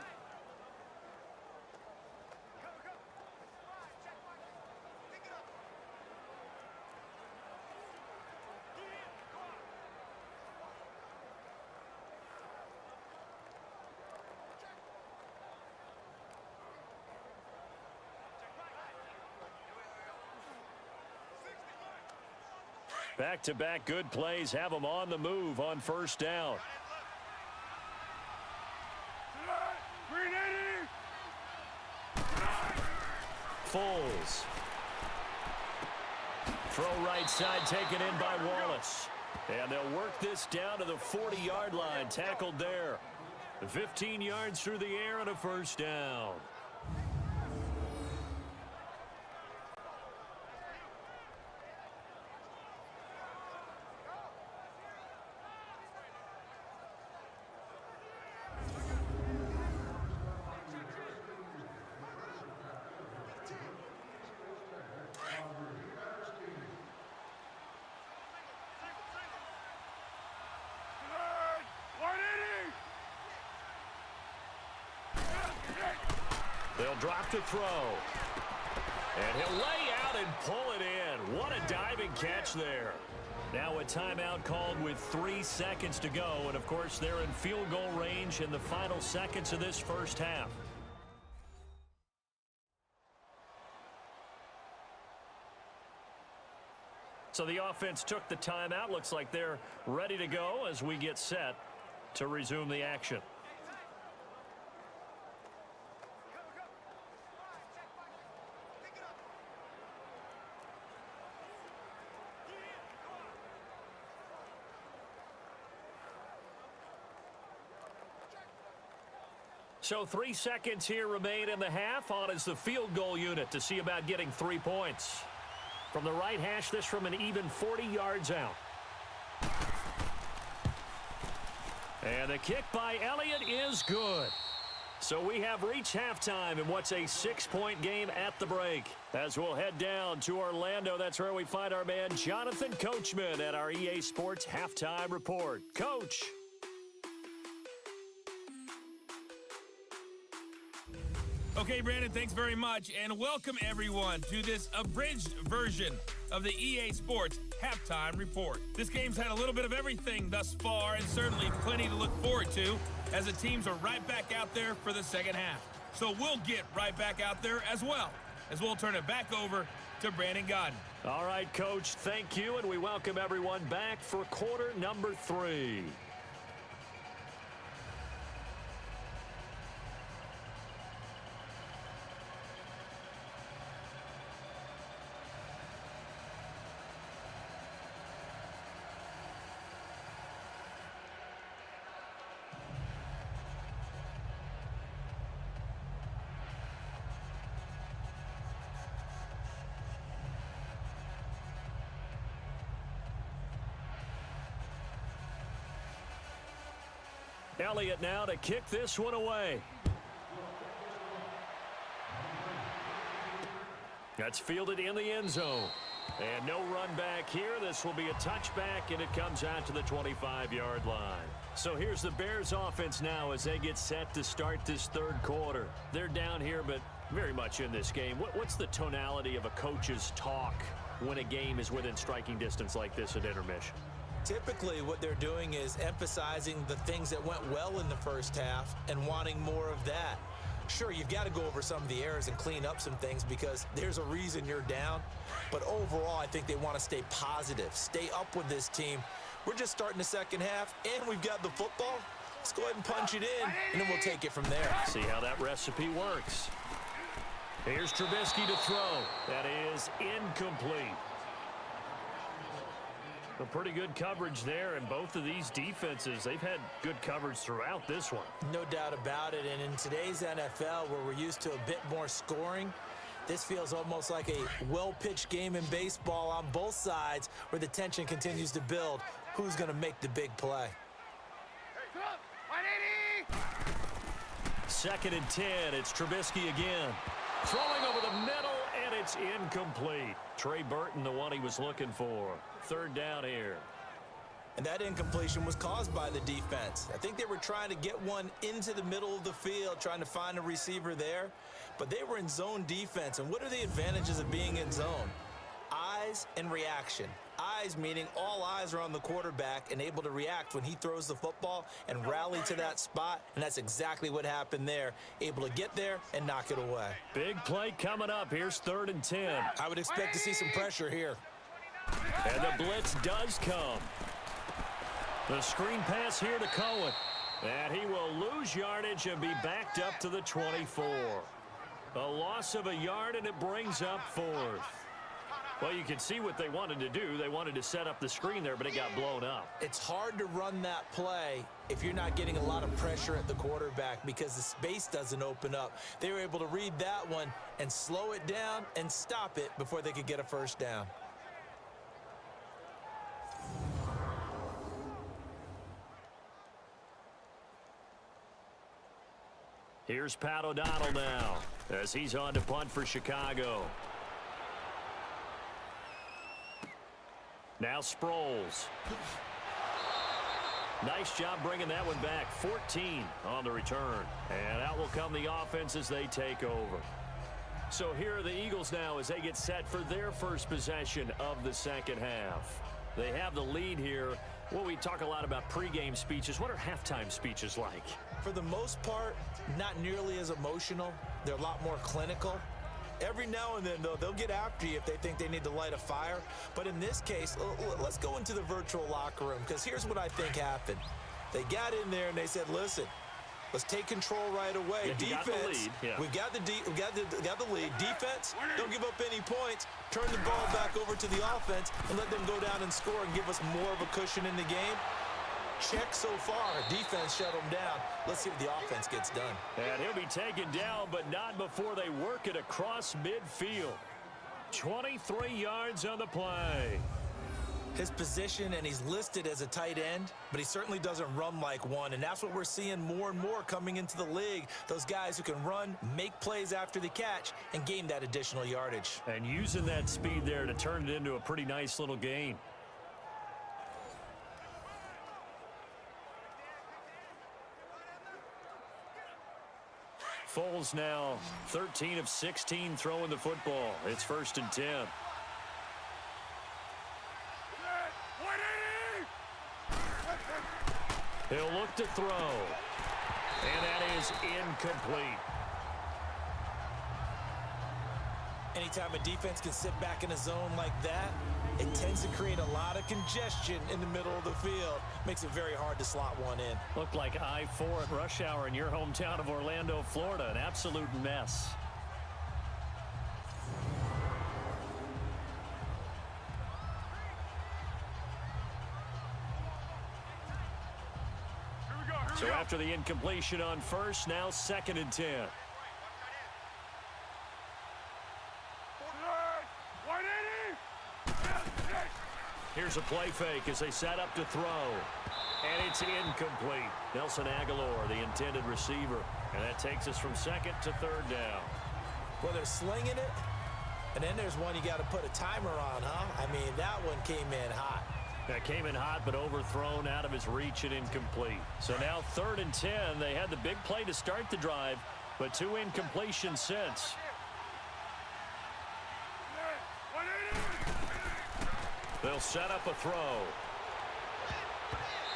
Back-to-back good plays have them on the move on first down. Foles. Throw right side taken in by Wallace. And they'll work this down to the 40-yard line. Tackled there. 15 yards through the air and a first down. They'll drop to throw. And he'll lay out and pull it in. What a diving catch there. Now a timeout called with 3 seconds to go. And, of course, they're in field goal range in the final seconds of this first half. So the offense took the timeout. Looks like they're ready to go as we get set to resume the action. So 3 seconds here remain in the half. On is the field goal unit to see about getting 3 points. From the right hash, this from an even 40 yards out. And the kick by Elliott is good. So we have reached halftime in what's a 6-point game at the break. As we'll head down to Orlando, that's where we find our man Jonathan Coachman at our EA Sports Halftime Report. Coach. Okay, Brandon, thanks very much, and welcome everyone to this abridged version of the EA Sports Halftime Report. This game's had a little bit of everything thus far, and certainly plenty to look forward to, as the teams are right back out there for the second half. So we'll get right back out there as well, as we'll turn it back over to Brandon Godden. All right, Coach, thank you, and we welcome everyone back for quarter number 3. Elliott now to kick this one away. That's fielded in the end zone. And no run back here. This will be a touchback, and it comes out to the 25-yard line. So here's the Bears offense now as they get set to start this third quarter. They're down here, but very much in this game. What's the tonality of a coach's talk when a game is within striking distance like this at intermission? Typically, what they're doing is emphasizing the things that went well in the first half and wanting more of that. Sure, you've got to go over some of the errors and clean up some things because there's a reason you're down. But overall, I think they want to stay positive, stay up with this team. We're just starting the second half, and we've got the football. Let's go ahead and punch it in, and then we'll take it from there. See how that recipe works. Here's Trubisky to throw. That is incomplete. A pretty good coverage there, and both of these defenses, they've had good coverage throughout this one. No doubt about it, and in today's NFL, where we're used to a bit more scoring, this feels almost like a well-pitched game in baseball on both sides where the tension continues to build. Who's going to make the big play? 2nd and 10, it's Trubisky again. Throwing over the middle, and it's incomplete. Trey Burton, the one he was looking for. 3rd down here. And that incompletion was caused by the defense. I think they were trying to get one into the middle of the field, trying to find a receiver there. But they were in zone defense. And what are the advantages of being in zone? Eyes and reaction. Eyes meaning all eyes are on the quarterback and able to react when he throws the football and rally to that spot. And that's exactly what happened there. Able to get there and knock it away. Big play coming up. Here's 3rd and 10. I would expect to see some pressure here. And the blitz does come. The screen pass here to Cohen. And he will lose yardage and be backed up to the 24. A loss of a yard, and it brings up 4th. Well, you can see what they wanted to do. They wanted to set up the screen there, but it got blown up. It's hard to run that play if you're not getting a lot of pressure at the quarterback because the space doesn't open up. They were able to read that one and slow it down and stop it before they could get a first down. Here's Pat O'Donnell now as he's on to punt for Chicago. Now Sproles. Nice job bringing that one back. 14 on the return. And out will come the offense as they take over. So here are the Eagles now as they get set for their first possession of the second half. They have the lead here. Well, we talk a lot about pregame speeches. What are halftime speeches like? For the most part, not nearly as emotional. They're a lot more clinical. Every now and then, though, they'll get after you if they think they need to light a fire. But in this case, let's go into the virtual locker room, because here's what I think happened. They got in there and they said, listen, let's take control right away. Yeah, defense, we've got the lead. Defense, don't give up any points. Turn the ball back over to the offense and let them go down and score and give us more of a cushion in the game. Check so far. Defense shut them down. Let's see what the offense gets done. And he'll be taken down, but not before they work it across midfield. 23 yards on the play. His position, and he's listed as a tight end, but he certainly doesn't run like one, and that's what we're seeing more and more coming into the league. Those guys who can run, make plays after the catch, and gain that additional yardage. And using that speed there to turn it into a pretty nice little gain. Foles now 13 of 16 throwing the football. It's 1st and 10. He'll look to throw. And that is incomplete. Anytime a defense can sit back in a zone like that, it tends to create a lot of congestion in the middle of the field. Makes it very hard to slot one in. Looked like I-4 at rush hour in your hometown of Orlando, Florida. An absolute mess. So after the incompletion on first, now 2nd and 10. Here's a play fake as they set up to throw. And it's incomplete. Nelson Aguilar, the intended receiver. And that takes us from 2nd to 3rd down. Well, they're slinging it. And then there's one you got to put a timer on, huh? I mean, that one came in hot. That came in hot, but overthrown out of his reach and incomplete. So now 3rd and 10. They had the big play to start the drive, but 2 incompletions since. They'll set up a throw.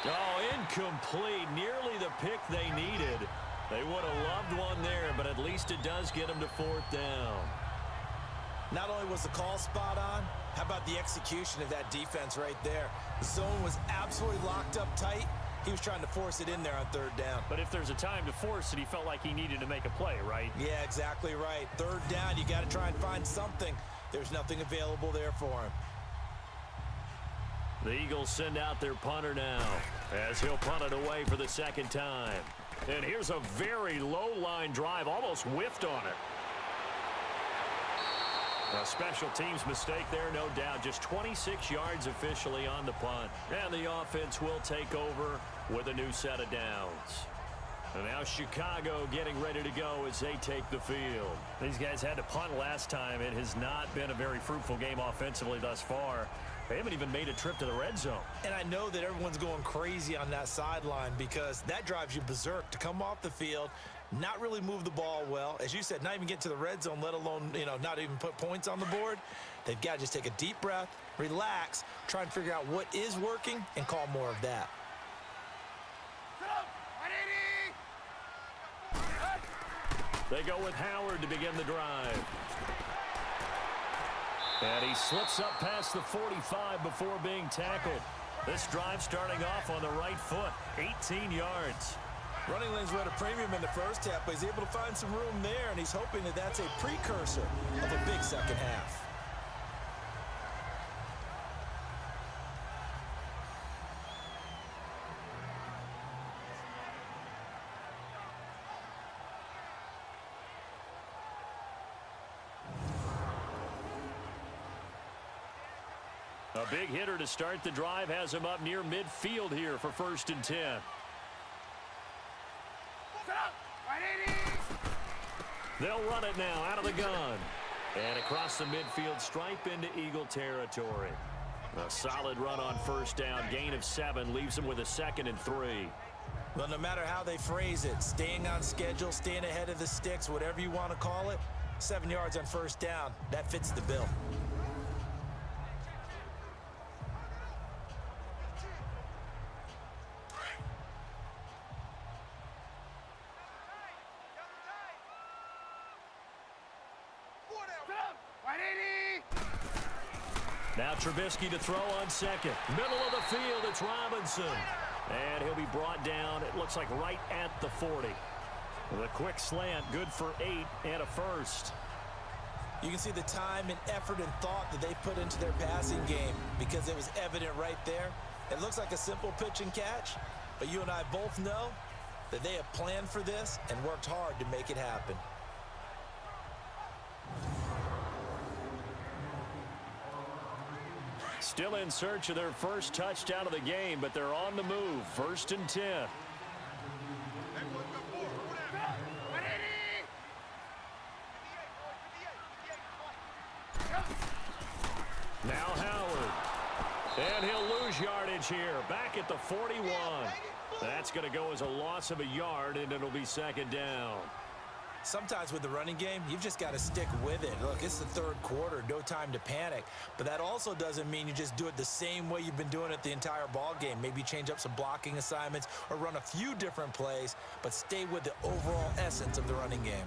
Oh, incomplete. Nearly the pick they needed. They would have loved one there, but at least it does get them to 4th down. Not only was the call spot on, how about the execution of that defense right there? The zone was absolutely locked up tight. He was trying to force it in there on 3rd down. But if there's a time to force it, he felt like he needed to make a play, right? Yeah, exactly right. 3rd down, you got to try and find something. There's nothing available there for him. The Eagles send out their punter now as he'll punt it away for the 2nd time. And here's a very low-line drive, almost whiffed on it. A special teams mistake there, no doubt. Just 26 yards officially on the punt. And the offense will take over with a new set of downs. And now Chicago getting ready to go as they take the field. These guys had to punt last time. It has not been a very fruitful game offensively thus far. They haven't even made a trip to the red zone. And I know that everyone's going crazy on that sideline because that drives you berserk to come off the field, not really move the ball well. As you said, not even get to the red zone, let alone, not even put points on the board. They've got to just take a deep breath, relax, try and figure out what is working, and call more of that. They go with Howard to begin the drive. And he slips up past the 45 before being tackled. This drive starting off on the right foot, 18 yards. Running lanes were at a premium in the first half, but he's able to find some room there, and he's hoping that that's a precursor of a big second half. A big hitter to start the drive has him up near midfield here for 1st and 10. They'll run it now out of the gun. And across the midfield stripe into Eagle territory. A solid run on 1st down. Gain of 7 leaves them with a 2nd and 3. Well, no matter how they phrase it, staying on schedule, staying ahead of the sticks, whatever you want to call it, 7 yards on 1st down, that fits the bill. Now Trubisky to throw on 2nd. Middle of the field, it's Robinson. And he'll be brought down, it looks like right at the 40. The quick slant, good for 8 and a 1st. You can see the time and effort and thought that they put into their passing game because it was evident right there. It looks like a simple pitch and catch, but you and I both know that they have planned for this and worked hard to make it happen. Still in search of their first touchdown of the game, but they're on the move. 1st and 10. Now Howard. And he'll lose yardage here. Back at the 41. That's going to go as a loss of a yard, and it'll be 2nd down. Sometimes with the running game, you've just got to stick with it. Look, it's the third quarter, no time to panic. But that also doesn't mean you just do it the same way you've been doing it the entire ball game. Maybe change up some blocking assignments or run a few different plays, but stay with the overall essence of the running game.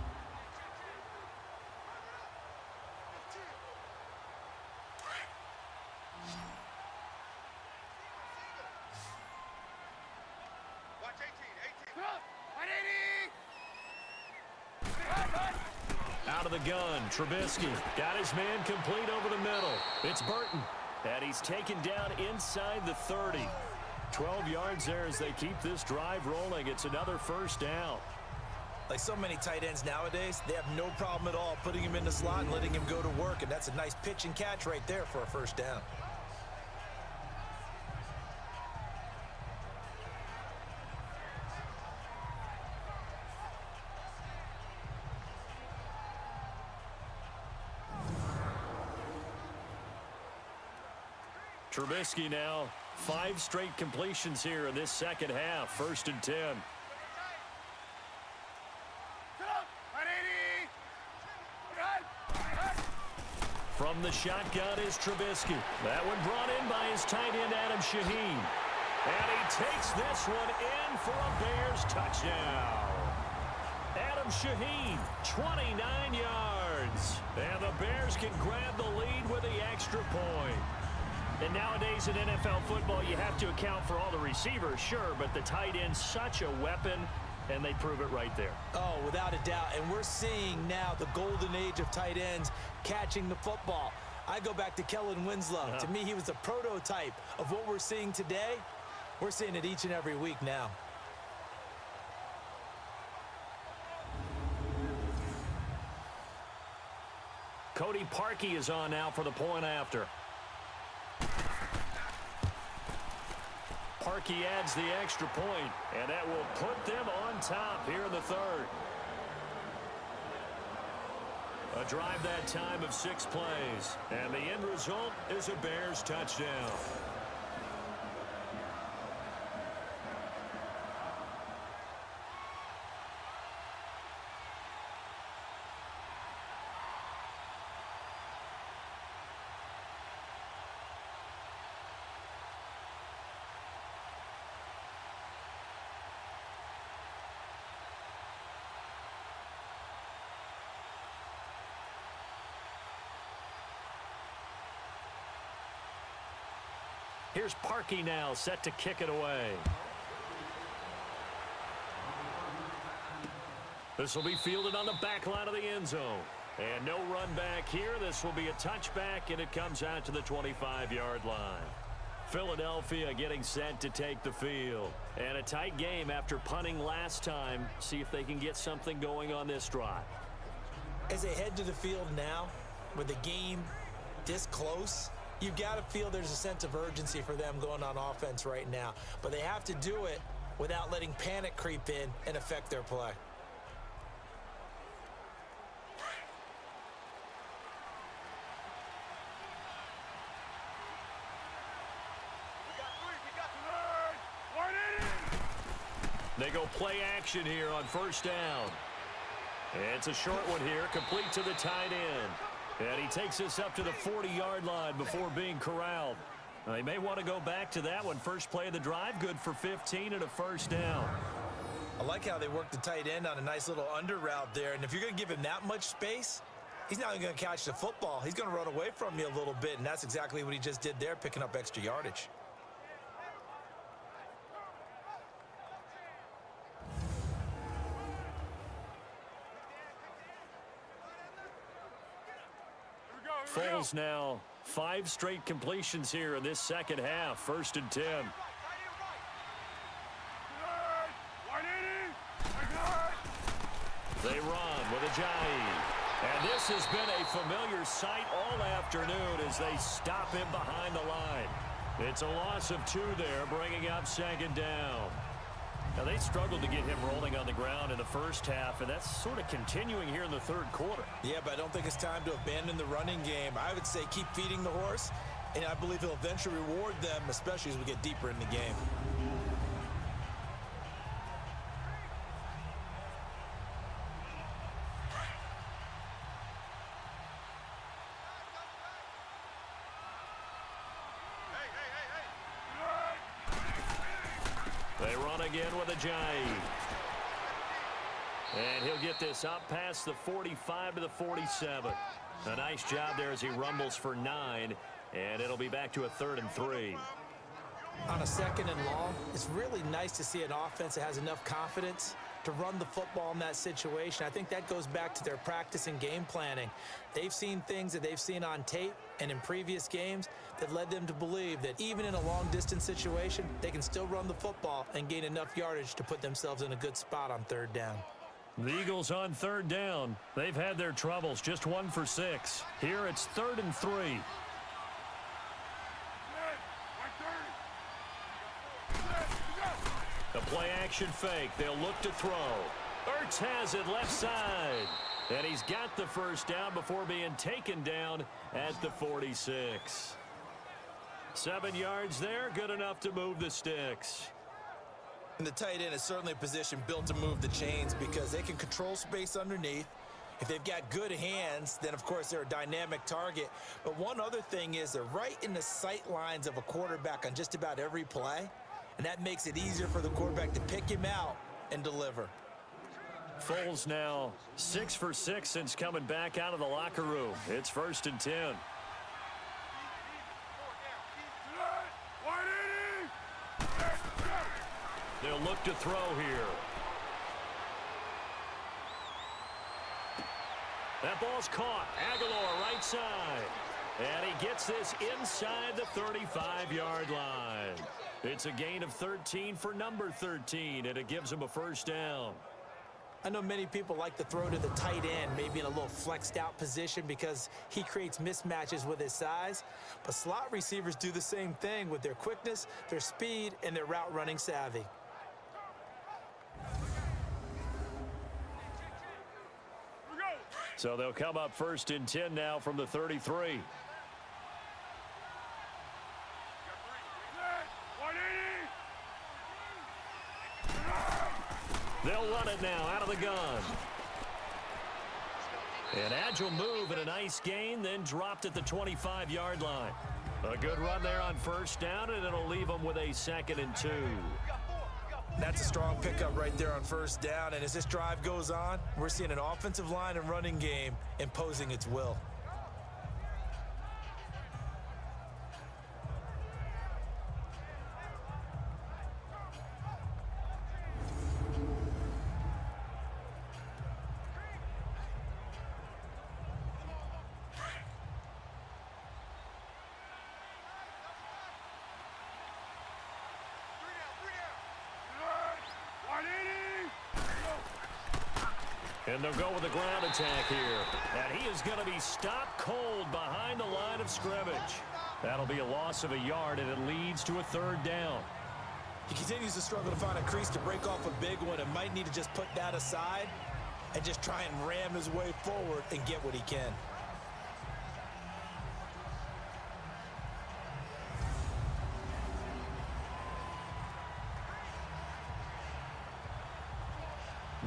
Out of the gun, Trubisky got his man complete over the middle. It's Burton, and he's taken down inside the 30. 12 yards there as they keep this drive rolling. It's another first down. Like so many tight ends nowadays, they have no problem at all putting him in the slot and letting him go to work, and that's a nice pitch and catch right there for a first down. Trubisky now, 5 straight completions here in this second half. 1st and 10. From the shotgun is Trubisky. That one brought in by his tight end, Adam Shaheen. And he takes this one in for a Bears touchdown. Adam Shaheen, 29 yards. And the Bears can grab the lead with the extra point. And nowadays in NFL football, you have to account for all the receivers, sure, but the tight end's such a weapon, and they prove it right there. Oh, without a doubt. And we're seeing now the golden age of tight ends catching the football. I go back to Kellen Winslow. To me, he was the prototype of what we're seeing today. We're seeing it each and every week now. Cody Parkey is on now for the point after. Parkey adds the extra point, and that will put them on top here in the third. A drive that time of 6 plays, and the end result is a Bears touchdown. Here's Parkey now, set to kick it away. This will be fielded on the back line of the end zone. And no run back here. This will be a touchback, and it comes out to the 25-yard line. Philadelphia getting set to take the field. And a tight game after punting last time. See if they can get something going on this drive. As they head to the field now, with the game this close, you've got to feel there's a sense of urgency for them going on offense right now. But they have to do it without letting panic creep in and affect their play. They go play action here on first down. It's a short one here, complete to the tight end. And he takes this up to the 40-yard line before being corralled. They may want to go back to that one. First play of the drive, good for 15 and a first down. I like how they work the tight end on a nice little under route there. And if you're going to give him that much space, he's not going to catch the football. He's going to run away from you a little bit, and that's exactly what he just did there, picking up extra yardage. Foles now 5 straight completions here in this second half. 1st and 10. They run with Ajayi. And this has been a familiar sight all afternoon as they stop him behind the line. It's a loss of 2 there, bringing up 2nd down. Now, they struggled to get him rolling on the ground in the first half, and that's sort of continuing here in the third quarter. Yeah, but I don't think it's time to abandon the running game. I would say keep feeding the horse, and I believe he'll eventually reward them, especially as we get deeper in the game. They run again with a jive. And he'll get this up past the 45 to the 47. A nice job there as he rumbles for 9. And it'll be back to a 3rd and 3. On a 2nd and long, it's really nice to see an offense that has enough confidence to run the football in that situation. I think that goes back to their practice and game planning. They've seen things that they've seen on tape and in previous games that led them to believe that even in a long-distance situation, they can still run the football and gain enough yardage to put themselves in a good spot on 3rd down. The Eagles on 3rd down. They've had their troubles, just 1 for 6. Here it's 3rd and 3. The play-action fake. They'll look to throw. Ertz has it left side. And he's got the first down before being taken down at the 46. 7 yards there, good enough to move the sticks. And the tight end is certainly a position built to move the chains because they can control space underneath. If they've got good hands, then, of course, they're a dynamic target. But one other thing is they're right in the sight lines of a quarterback on just about every play. And that makes it easier for the quarterback to pick him out and deliver. Foles now 6 for 6 since coming back out of the locker room. It's 1st and 10. They'll look to throw here. That ball's caught. Aguilar right side. And he gets this inside the 35-yard line. It's a gain of 13 for number 13, and it gives him a first down. I know many people like to throw to the tight end, maybe in a little flexed out position because he creates mismatches with his size. But slot receivers do the same thing with their quickness, their speed, and their route running savvy. So they'll come up 1st and 10 now from the 33. They'll run it now out of the gun. An agile move and a nice gain, then dropped at the 25-yard line. A good run there on 1st down, and it'll leave them with a 2nd and 2. That's a strong pickup right there on 1st down, and as this drive goes on, we're seeing an offensive line and running game imposing its will. And they'll go with a ground attack here. And he is going to be stopped cold behind the line of scrimmage. That'll be a loss of a yard, and it leads to a 3rd down. He continues to struggle to find a crease to break off a big one and might need to just put that aside and just try and ram his way forward and get what he can.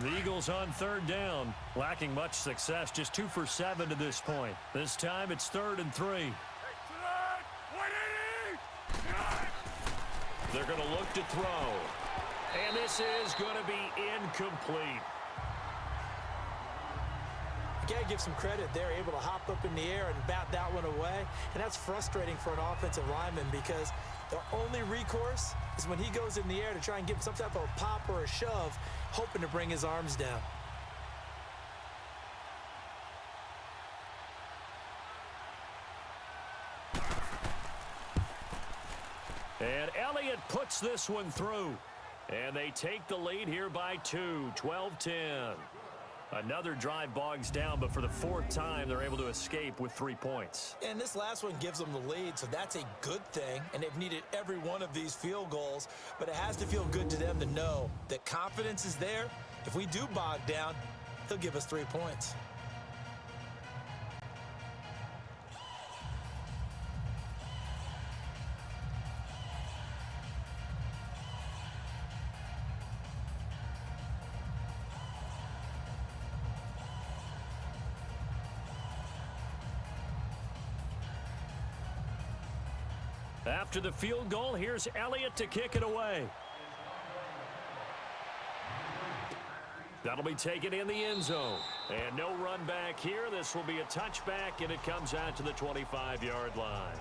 The Eagles on 3rd down, lacking much success, just 2 for 7 to this point. This time it's 3rd and 3. They're going to look to throw. And this is going to be incomplete. You got to give some credit. They're able to hop up in the air and bat that one away. And that's frustrating for an offensive lineman because the only recourse is when he goes in the air to try and give some type of a pop or a shove, hoping to bring his arms down. And Elliott puts this one through. And they take the lead here by 2, 12-10. Another drive bogs down, but for the 4th time, they're able to escape with 3 points. And this last one gives them the lead, so that's a good thing. And they've needed every one of these field goals, but it has to feel good to them to know that confidence is there. If we do bog down, he'll give us 3 points. After the field goal, here's Elliott to kick it away. That'll be taken in the end zone. And no run back here. This will be a touchback, and it comes out to the 25-yard line.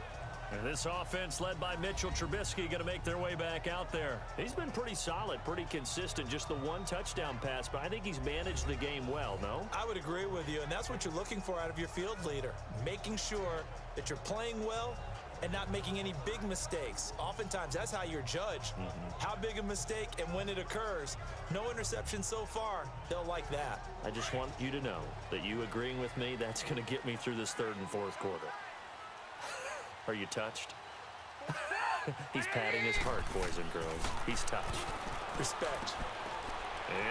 And this offense led by Mitch Trubisky going to make their way back out there. He's been pretty solid, pretty consistent, just the one touchdown pass, but I think he's managed the game well, no? I would agree with you, and that's what you're looking for out of your field leader, making sure that you're playing well and not making any big mistakes. Oftentimes, that's how you're judged. How big a mistake and when it occurs. No interception so far. They'll like that. I just want you to know that you agreeing with me, that's going to get me through this third and fourth quarter. Are you touched? He's patting his heart, boys and girls. He's touched. Respect.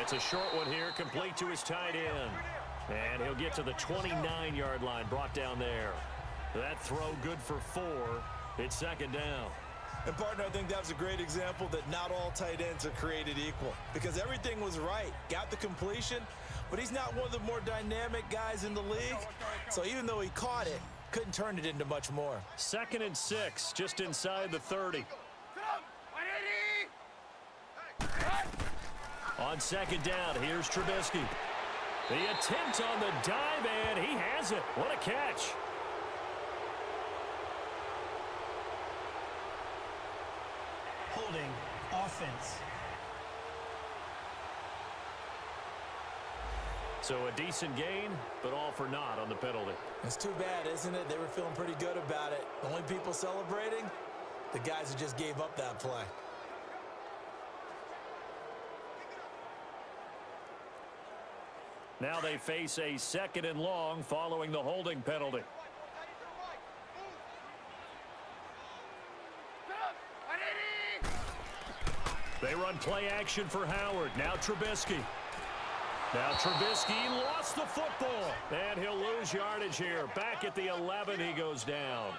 It's a short one here, complete to his tight end. And he'll get to the 29-yard line, brought down there. That throw good for 4. It's second down. And, partner, I think that was a great example that not all tight ends are created equal. Because everything was right. Got the completion, but he's not one of the more dynamic guys in the league. So even though he caught it, couldn't turn it into much more. 2nd and 6, just inside the 30. On second down, here's Trubisky. The attempt on the dive, and he has it. What a catch. Holding offense. So a decent gain, but all for naught on the penalty. It's too bad, isn't it? They were feeling pretty good about it. The only people celebrating, the guys who just gave up that play. Now they face a 2nd and long following the holding penalty. They run play action for Howard. Now Trubisky. Now Trubisky lost the football. And he'll lose yardage here. Back at the 11, he goes down.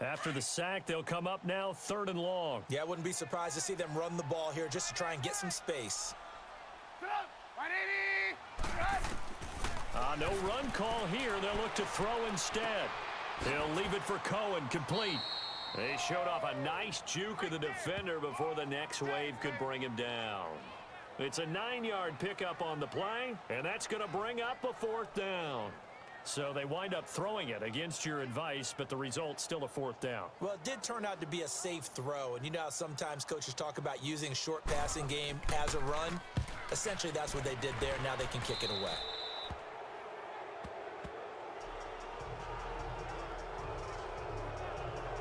After the sack, they'll come up now 3rd and long. Yeah, I wouldn't be surprised to see them run the ball here just to try and get some space. No run call here. They'll look to throw instead. He'll leave it for Cohen, complete. They showed off a nice juke of the defender before the next wave could bring him down. It's a 9-yard pickup on the play, and that's going to bring up a 4th down. So they wind up throwing it against your advice, but the result's still a 4th down. Well, it did turn out to be a safe throw, and you know how sometimes coaches talk about using short passing game as a run? Essentially, that's what they did there. Now they can kick it away.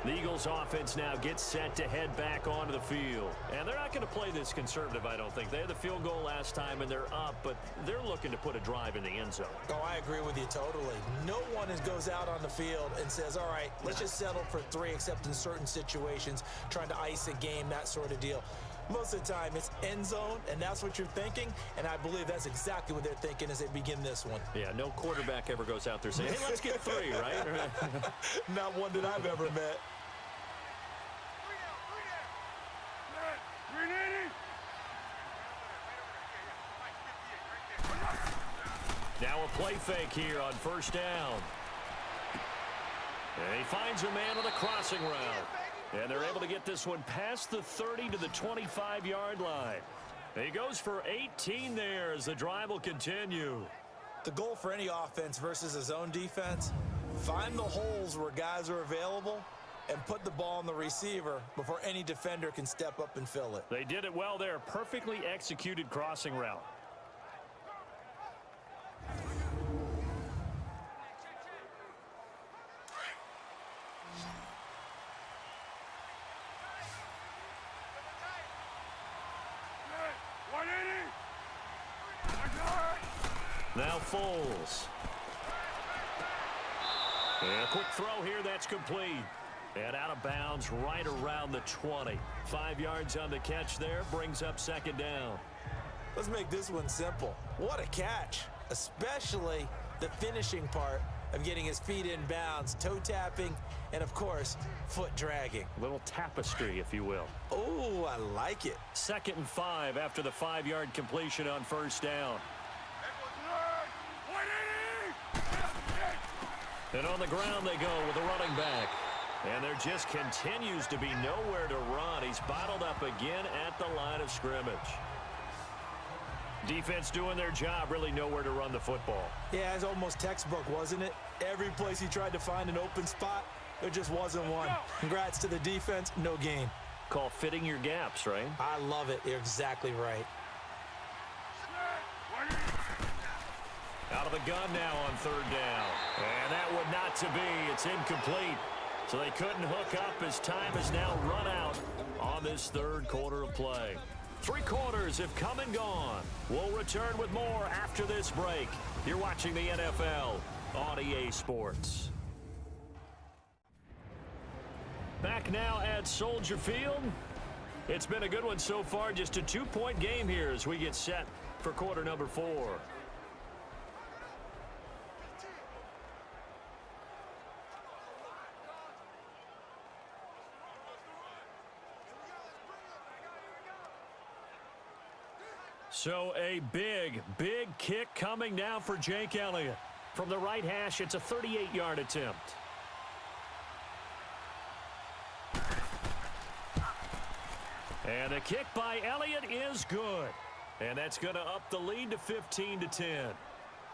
The Eagles offense now gets set to head back onto the field. And they're not going to play this conservative, I don't think. They had the field goal last time, and they're up, but they're looking to put a drive in the end zone. Oh, I agree with you totally. No one goes out on the field and says, all right, let's just settle for 3, except in certain situations, trying to ice a game, that sort of deal. Most of the time, it's end zone, and that's what you're thinking, and I believe that's exactly what they're thinking as they begin this one. Yeah, no quarterback ever goes out there saying, hey, let's get 3, right? Not one that I've ever met. Now a play fake here on 1st down. And he finds a man on the crossing route. And they're able to get this one past the 30 to the 25-yard line. He goes for 18 there as the drive will continue. The goal for any offense versus a zone defense, find the holes where guys are available and put the ball on the receiver before any defender can step up and fill it. They did it well there. Perfectly executed crossing route. Now Foles. And a quick throw here, that's complete. And out of bounds right around the 20. 5 yards on the catch there, brings up second down. Let's make this one simple. What a catch, especially the finishing part of getting his feet in bounds, toe tapping, and of course, foot dragging. A little tapestry, if you will. Oh, I like it. 2nd and 5 after the 5-yard completion on first down. And on the ground they go with a running back. And there just continues to be nowhere to run. He's bottled up again at the line of scrimmage. Defense doing their job, really nowhere to run the football. Yeah, it's almost textbook, wasn't it? Every place he tried to find an open spot, there just wasn't one. Congrats to the defense, no gain. Call fitting your gaps, right? I love it. You're exactly right. Out of the gun now on 3rd down. And that would not to be. It's incomplete. So they couldn't hook up as time has now run out on this 3rd quarter of play. 3 quarters have come and gone. We'll return with more after this break. You're watching the NFL on EA Sports. Back now at Soldier Field. It's been a good one so far. Just a 2-point game here as we get set for quarter number 4. So a big kick coming now for Jake Elliott. From the right hash, it's a 38-yard attempt. And the kick by Elliott is good. And that's going to up the lead to 15-10.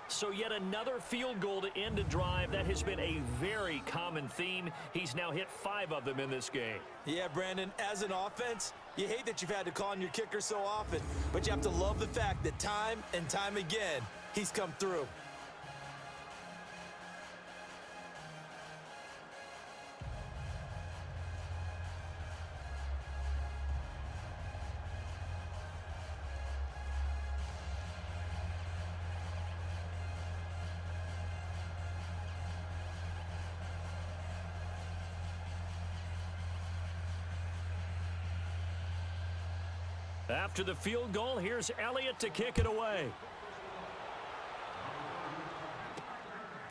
So yet another field goal to end a drive. That has been a very common theme. He's now hit 5 of them in this game. Yeah, Brandon, as an offense, you hate that you've had to call on your kicker so often, but you have to love the fact that time and time again, he's come through. After the field goal, here's Elliott to kick it away.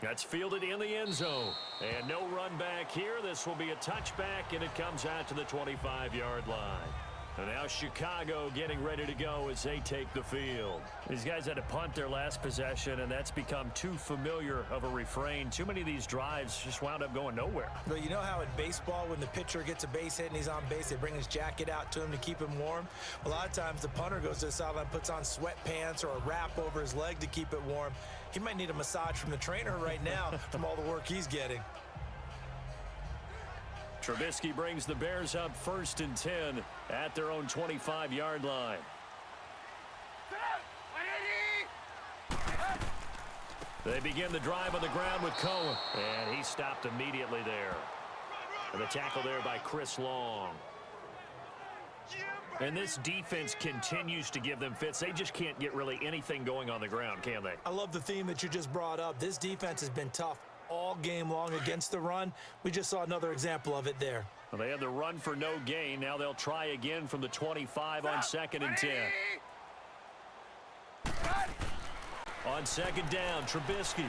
That's fielded in the end zone. And no run back here. This will be a touchback, and it comes out to the 25-yard line. And now Chicago getting ready to go as they take the field. These guys had to punt their last possession, and that's become too familiar of a refrain. Too many of these drives just wound up going nowhere. But you know how in baseball, when the pitcher gets a base hit and he's on base, they bring his jacket out to him to keep him warm? A lot of times the punter goes to the sideline, puts on sweatpants or a wrap over his leg to keep it warm. He might need a massage from the trainer right now from all the work he's getting. Trubisky brings the Bears up 1st and 10 at their own 25-yard line. They begin the drive on the ground with Cohen, and he stopped immediately there. And the tackle there by Chris Long. And this defense continues to give them fits. They just can't get really anything going on the ground, can they? I love the theme that you just brought up. This defense has been tough all game long against the run. We just saw another example of it there. Well, they had the run for no gain. Now they'll try again from the 25 on 2nd and 10. On 2nd down, Trubisky.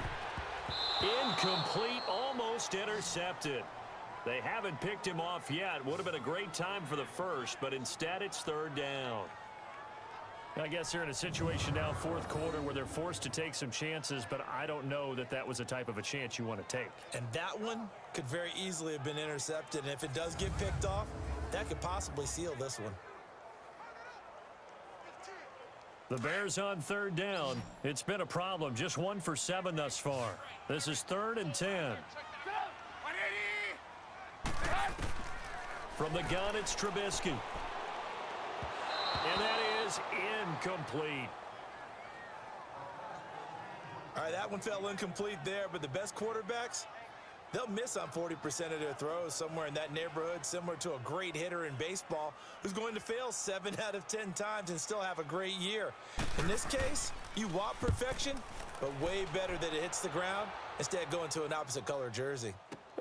Incomplete, almost intercepted. They haven't picked him off yet. Would have been a great time for the first, but instead it's 3rd down. I guess they're in a situation now, 4th quarter, where they're forced to take some chances, but I don't know that that was the type of a chance you want to take. And that one could very easily have been intercepted. And if it does get picked off, that could possibly seal this one. The Bears on 3rd down. It's been a problem. Just 1 for 7 thus far. This is 3rd and 10. From the gun, it's Trubisky. And that is incomplete. All right, that one fell incomplete there, but the best quarterbacks, they'll miss on 40% of their throws, somewhere in that neighborhood, similar to a great hitter in baseball who's going to fail 7 out of 10 times and still have a great year. In this case, you want perfection, but way better that it hits the ground instead of going to an opposite color jersey.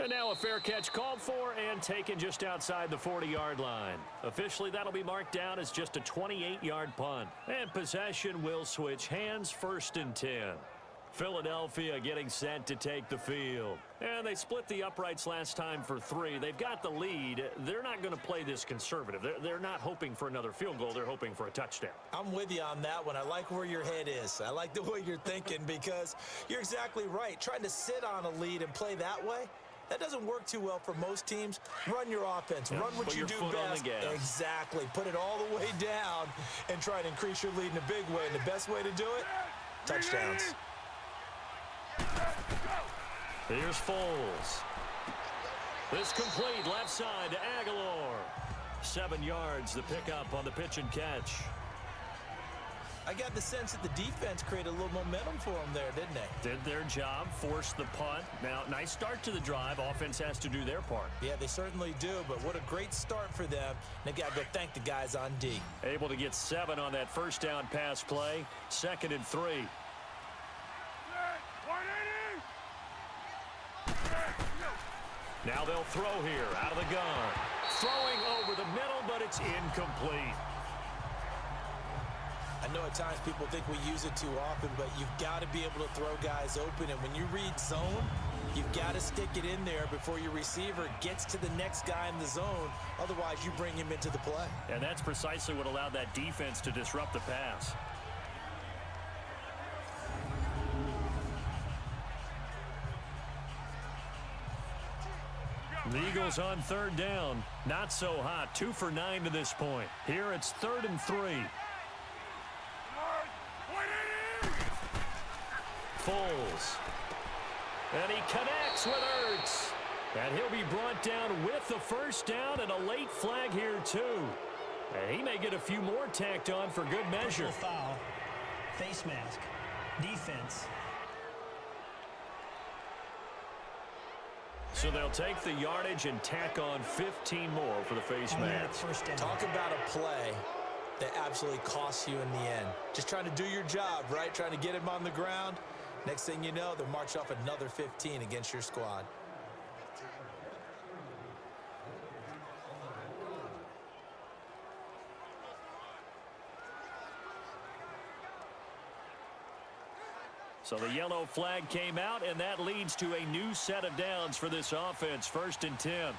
And now a fair catch called for and taken just outside the 40-yard line. Officially, that'll be marked down as just a 28-yard punt. And possession will switch hands, 1st and 10. Philadelphia getting set to take the field. And they split the uprights last time for 3. They've got the lead. They're not going to play this conservative. They're not hoping for another field goal. They're hoping for a touchdown. I'm with you on that one. I like where your head is. I like the way you're thinking because you're exactly right. Trying to sit on a lead and play that way, that doesn't work too well for most teams. Run your offense. Run what you do best. Exactly. Put it all the way down and try to increase your lead in a big way. And the best way to do it, touchdowns. Here's Foles. This complete left side to Aguilar. 7 yards the pickup on the pitch and catch. I got the sense that the defense created a little momentum for them there, didn't they? Did their job, forced the punt. Now, nice start to the drive. Offense has to do their part. Yeah, they certainly do, but what a great start for them. They got to go thank the guys on D. Able to get 7 on that first down pass play. 2nd and 3. Now they'll throw here out of the gun. Throwing over the middle, but it's incomplete. I know at times people think we use it too often, but you've got to be able to throw guys open. And when you read zone, you've got to stick it in there before your receiver gets to the next guy in the zone. Otherwise, you bring him into the play. And that's precisely what allowed that defense to disrupt the pass. The Eagles on 3rd down. Not so hot. 2 for 9 to this point. Here it's 3rd and 3. Foles. And he connects with Ertz. And he'll be brought down with the first down and a late flag here too. And he may get a few more tacked on for good measure. Foul. Face mask. Defense. So they'll take the yardage and tack on 15 more for the face mask. Talk about a play that absolutely costs you in the end. Just trying to do your job, right? Trying to get him on the ground. Next thing you know, they'll march off another 15 against your squad. So the yellow flag came out, and that leads to a new set of downs for this offense. 1st and 10.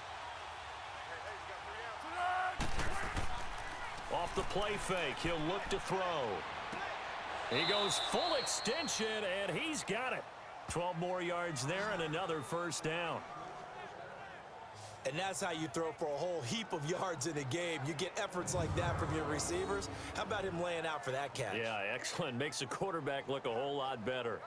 Off the play fake, he'll look to throw. He goes full extension, and he's got it. 12 more yards there and another first down. And that's how you throw for a whole heap of yards in a game. You get efforts like that from your receivers. How about him laying out for that catch? Yeah, excellent. Makes the quarterback look a whole lot better.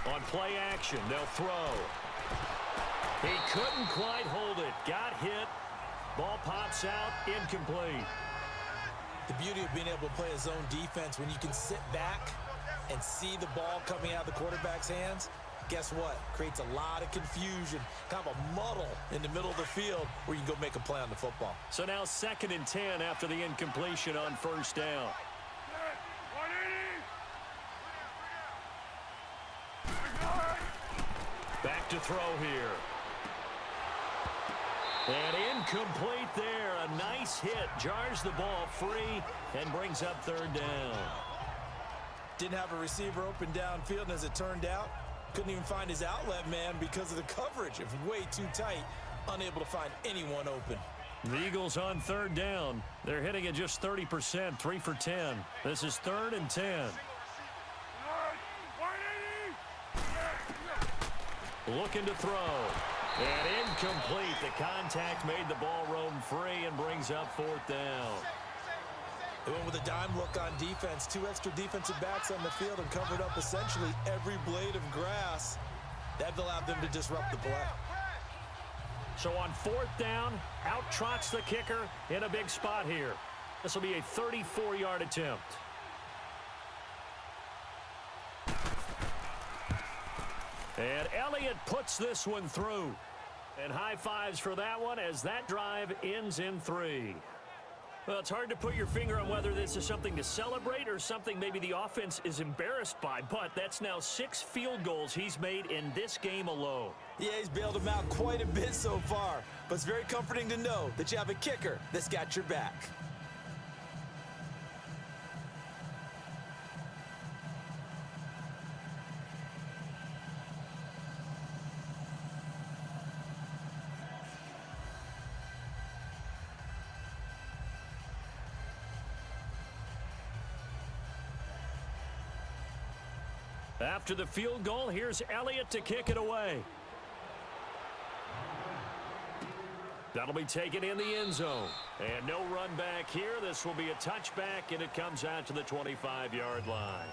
On play action, they'll throw. He couldn't quite hold it. Got hit. Ball pops out. Incomplete. The beauty of being able to play a zone defense when you can sit back and see the ball coming out of the quarterback's hands, guess what? Creates a lot of confusion, kind of a muddle in the middle of the field where you can go make a play on the football. So now 2nd and 10 after the incompletion on first down. Back to throw here. And incomplete there. A nice hit. Jars the ball free and brings up 3rd down. Didn't have a receiver open downfield, and as it turned out, couldn't even find his outlet man because of the coverage. It was way too tight. Unable to find anyone open. The Eagles on 3rd down. They're hitting at just 30%, 3 for 10. This is 3rd and 10. Looking to throw. And incomplete. The contact made the ball roam free and brings up 4th down. They went with a dime look on defense. 2 extra defensive backs on the field and covered up essentially every blade of grass. That allowed them to disrupt the play. So on 4th down, out trots the kicker in a big spot here. This will be a 34-yard attempt. And Elliott puts this one through. And high fives for that one as that drive ends in 3. Well, it's hard to put your finger on whether this is something to celebrate or something maybe the offense is embarrassed by, but that's now 6 field goals he's made in this game alone. Yeah, he's bailed him out quite a bit so far, but it's very comforting to know that you have a kicker that's got your back. After the field goal, here's Elliott to kick it away. That'll be taken in the end zone. And no run back here. This will be a touchback, and it comes out to the 25-yard line.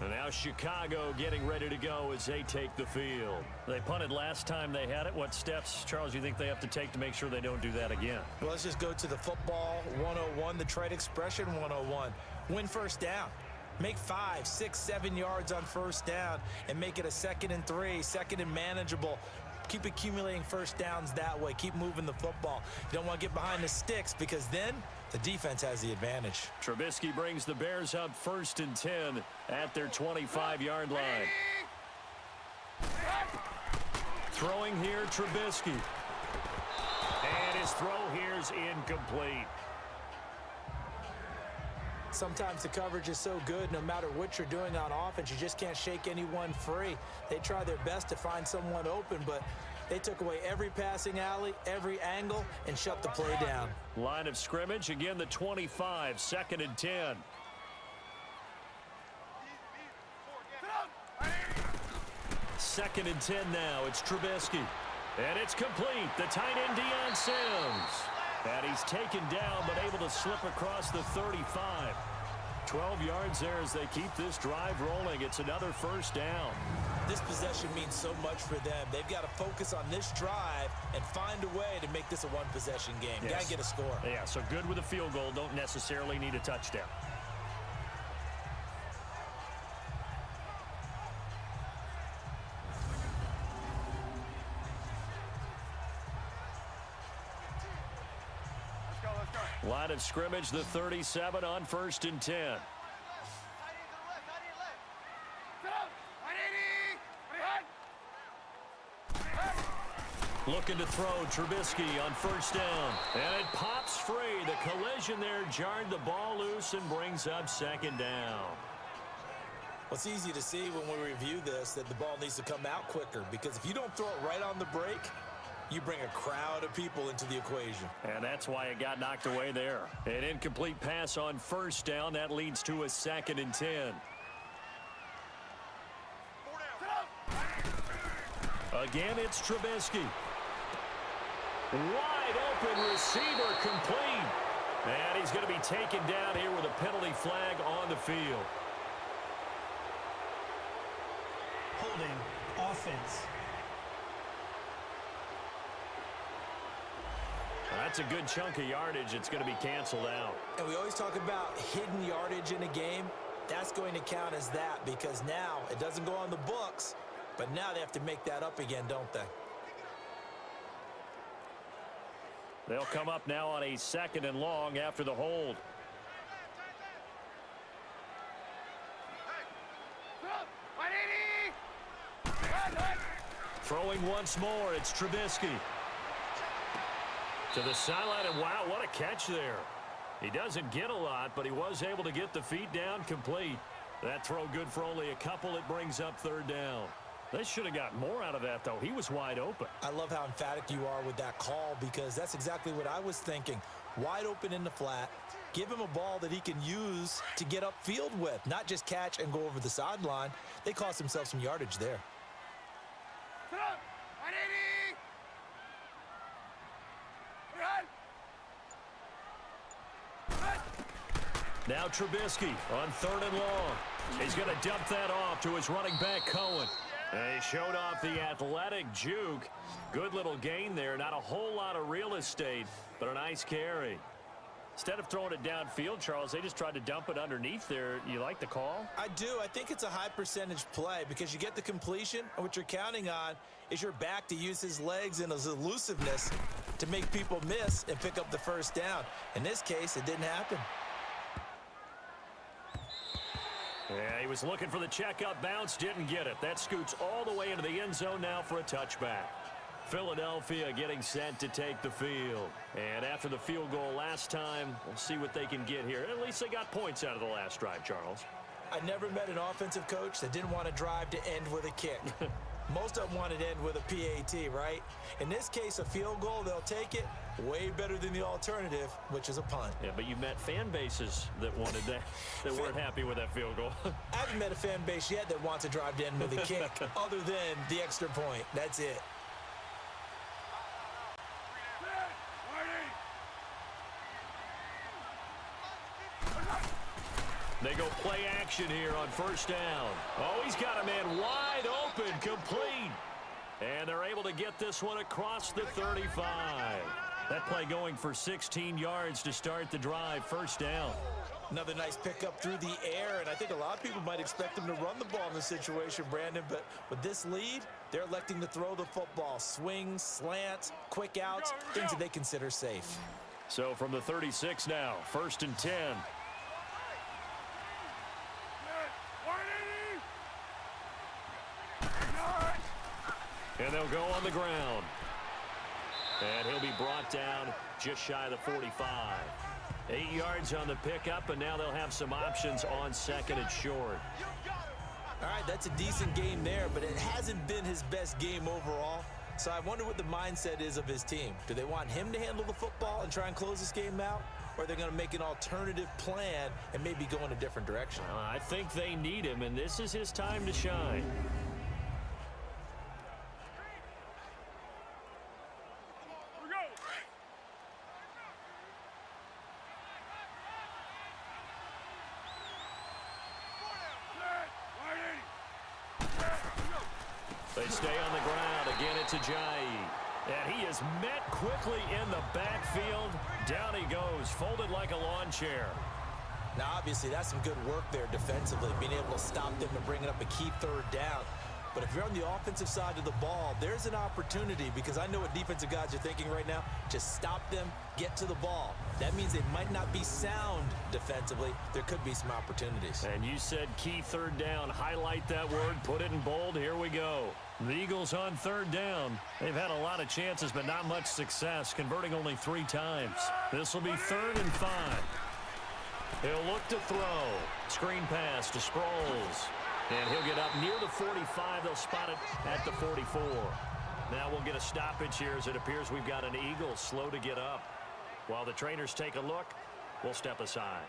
And now Chicago getting ready to go as they take the field. They punted last time they had it. What steps, Charles, you think they have to take to make sure they don't do that again? Well, let's just go to the football 101, the trade expression 101. Win first down. Make 5, 6, 7 yards on first down and make it a 2nd and 3, 2nd and manageable. Keep accumulating first downs that way. Keep moving the football. You don't want to get behind the sticks because then the defense has the advantage. Trubisky brings the Bears up 1st and 10 at their 25-yard line. Throwing here, Trubisky. And his throw here is incomplete. Sometimes the coverage is so good, no matter what you're doing on offense, you just can't shake anyone free. They try their best to find someone open, but they took away every passing alley, every angle, and shut the play down. Line of scrimmage, again the 25, 2nd and 10. Second and 10 now, it's Trubisky. And it's complete, the tight end Deion Sims. And he's taken down, but able to slip across the 35. 12 yards there as they keep this drive rolling. It's another first down. This possession means so much for them. They've got to focus on this drive and find a way to make this a one-possession game. Yes. Got to get a score. Yeah, so good with a field goal. Don't necessarily need a touchdown. Line of scrimmage, the 37 on 1st and 10. Looking to throw, Trubisky on 1st down. And it pops free. The collision there jarred the ball loose and brings up 2nd down. Well, it's easy to see when we review this that the ball needs to come out quicker, because if you don't throw it right on the break, you bring a crowd of people into the equation. And that's why it got knocked away there. An incomplete pass on 1st down. That leads to a 2nd and 10. Again, it's Trubisky. Wide open receiver complete. And he's going to be taken down here with a penalty flag on the field. Holding offense. That's a good chunk of yardage. It's going to be canceled out. And we always talk about hidden yardage in a game. That's going to count as that, because now it doesn't go on the books, but now they have to make that up again, don't they? They'll come up now on a 2nd and long after the hold. Throwing once more, it's Trubisky. To the sideline, and wow, what a catch there. He doesn't get a lot, but he was able to get the feet down complete. That throw good for only a couple. It brings up 3rd down. They should have got more out of that, though. He was wide open. I love how emphatic you are with that call, because that's exactly what I was thinking. Wide open in the flat. Give him a ball that he can use to get upfield with, not just catch and go over the sideline. They cost themselves some yardage there. Now Trubisky on 3rd and long. He's going to dump that off to his running back, Cohen. And he showed off the athletic juke. Good little gain there. Not a whole lot of real estate, but a nice carry. Instead of throwing it downfield, Charles, they just tried to dump it underneath there. You like the call? I do. I think it's a high percentage play because you get the completion, and what you're counting on is your back to use his legs and his elusiveness to make people miss and pick up the first down. In this case, it didn't happen. Yeah, he was looking for the checkup bounce, didn't get it. That scoots all the way into the end zone now for a touchback. Philadelphia getting set to take the field. And after the field goal last time, we'll see what they can get here. At least they got points out of the last drive, Charles. I never met an offensive coach that didn't want to drive to end with a kick. Most of them wanted to end with a PAT, right? In this case, a field goal, they'll take it. Way better than the alternative, which is a punt. Yeah, but you met fan bases that wanted that, that weren't happy with that field goal. I haven't met a fan base yet that wants to drive to end with a kick other than the extra point. That's it. They go play action here on first down. Oh, he's got a man wide open, complete. And they're able to get this one across the 35. That play going for 16 yards to start the drive, first down. Another nice pickup through the air, and I think a lot of people might expect them to run the ball in this situation, Brandon, but with this lead, they're electing to throw the football. Swings, slants, quick outs, things that they consider safe. So from the 36 now, first and 10. And they'll go on the ground. And he'll be brought down just shy of the 45. 8 yards on the pickup, and now they'll have some options on second and short. All right, that's a decent game there, but it hasn't been his best game overall. So I wonder what the mindset is of his team. Do they want him to handle the football and try and close this game out? Or are they going to make an alternative plan and maybe go in a different direction? I think they need him, and this is his time to shine. They stay on the ground. Again, it's Ajayi. And he is met quickly in the backfield. Down he goes, folded like a lawn chair. Now, obviously, that's some good work there defensively, being able to stop them and bringing up a key third down. But if you're on the offensive side of the ball, there's an opportunity, because I know what defensive guys are thinking right now. Just stop them, get to the ball. That means they might not be sound defensively. There could be some opportunities. And you said key third down. Highlight that word, put it in bold. Here we go. The Eagles on third down. They've had a lot of chances, but not much success, converting only 3 times. This will be 3rd and 5. He'll look to throw. Screen pass to Sproles. And he'll get up near the 45. They'll spot it at the 44. Now we'll get a stoppage here, as it appears we've got an Eagle slow to get up. While the trainers take a look, we'll step aside.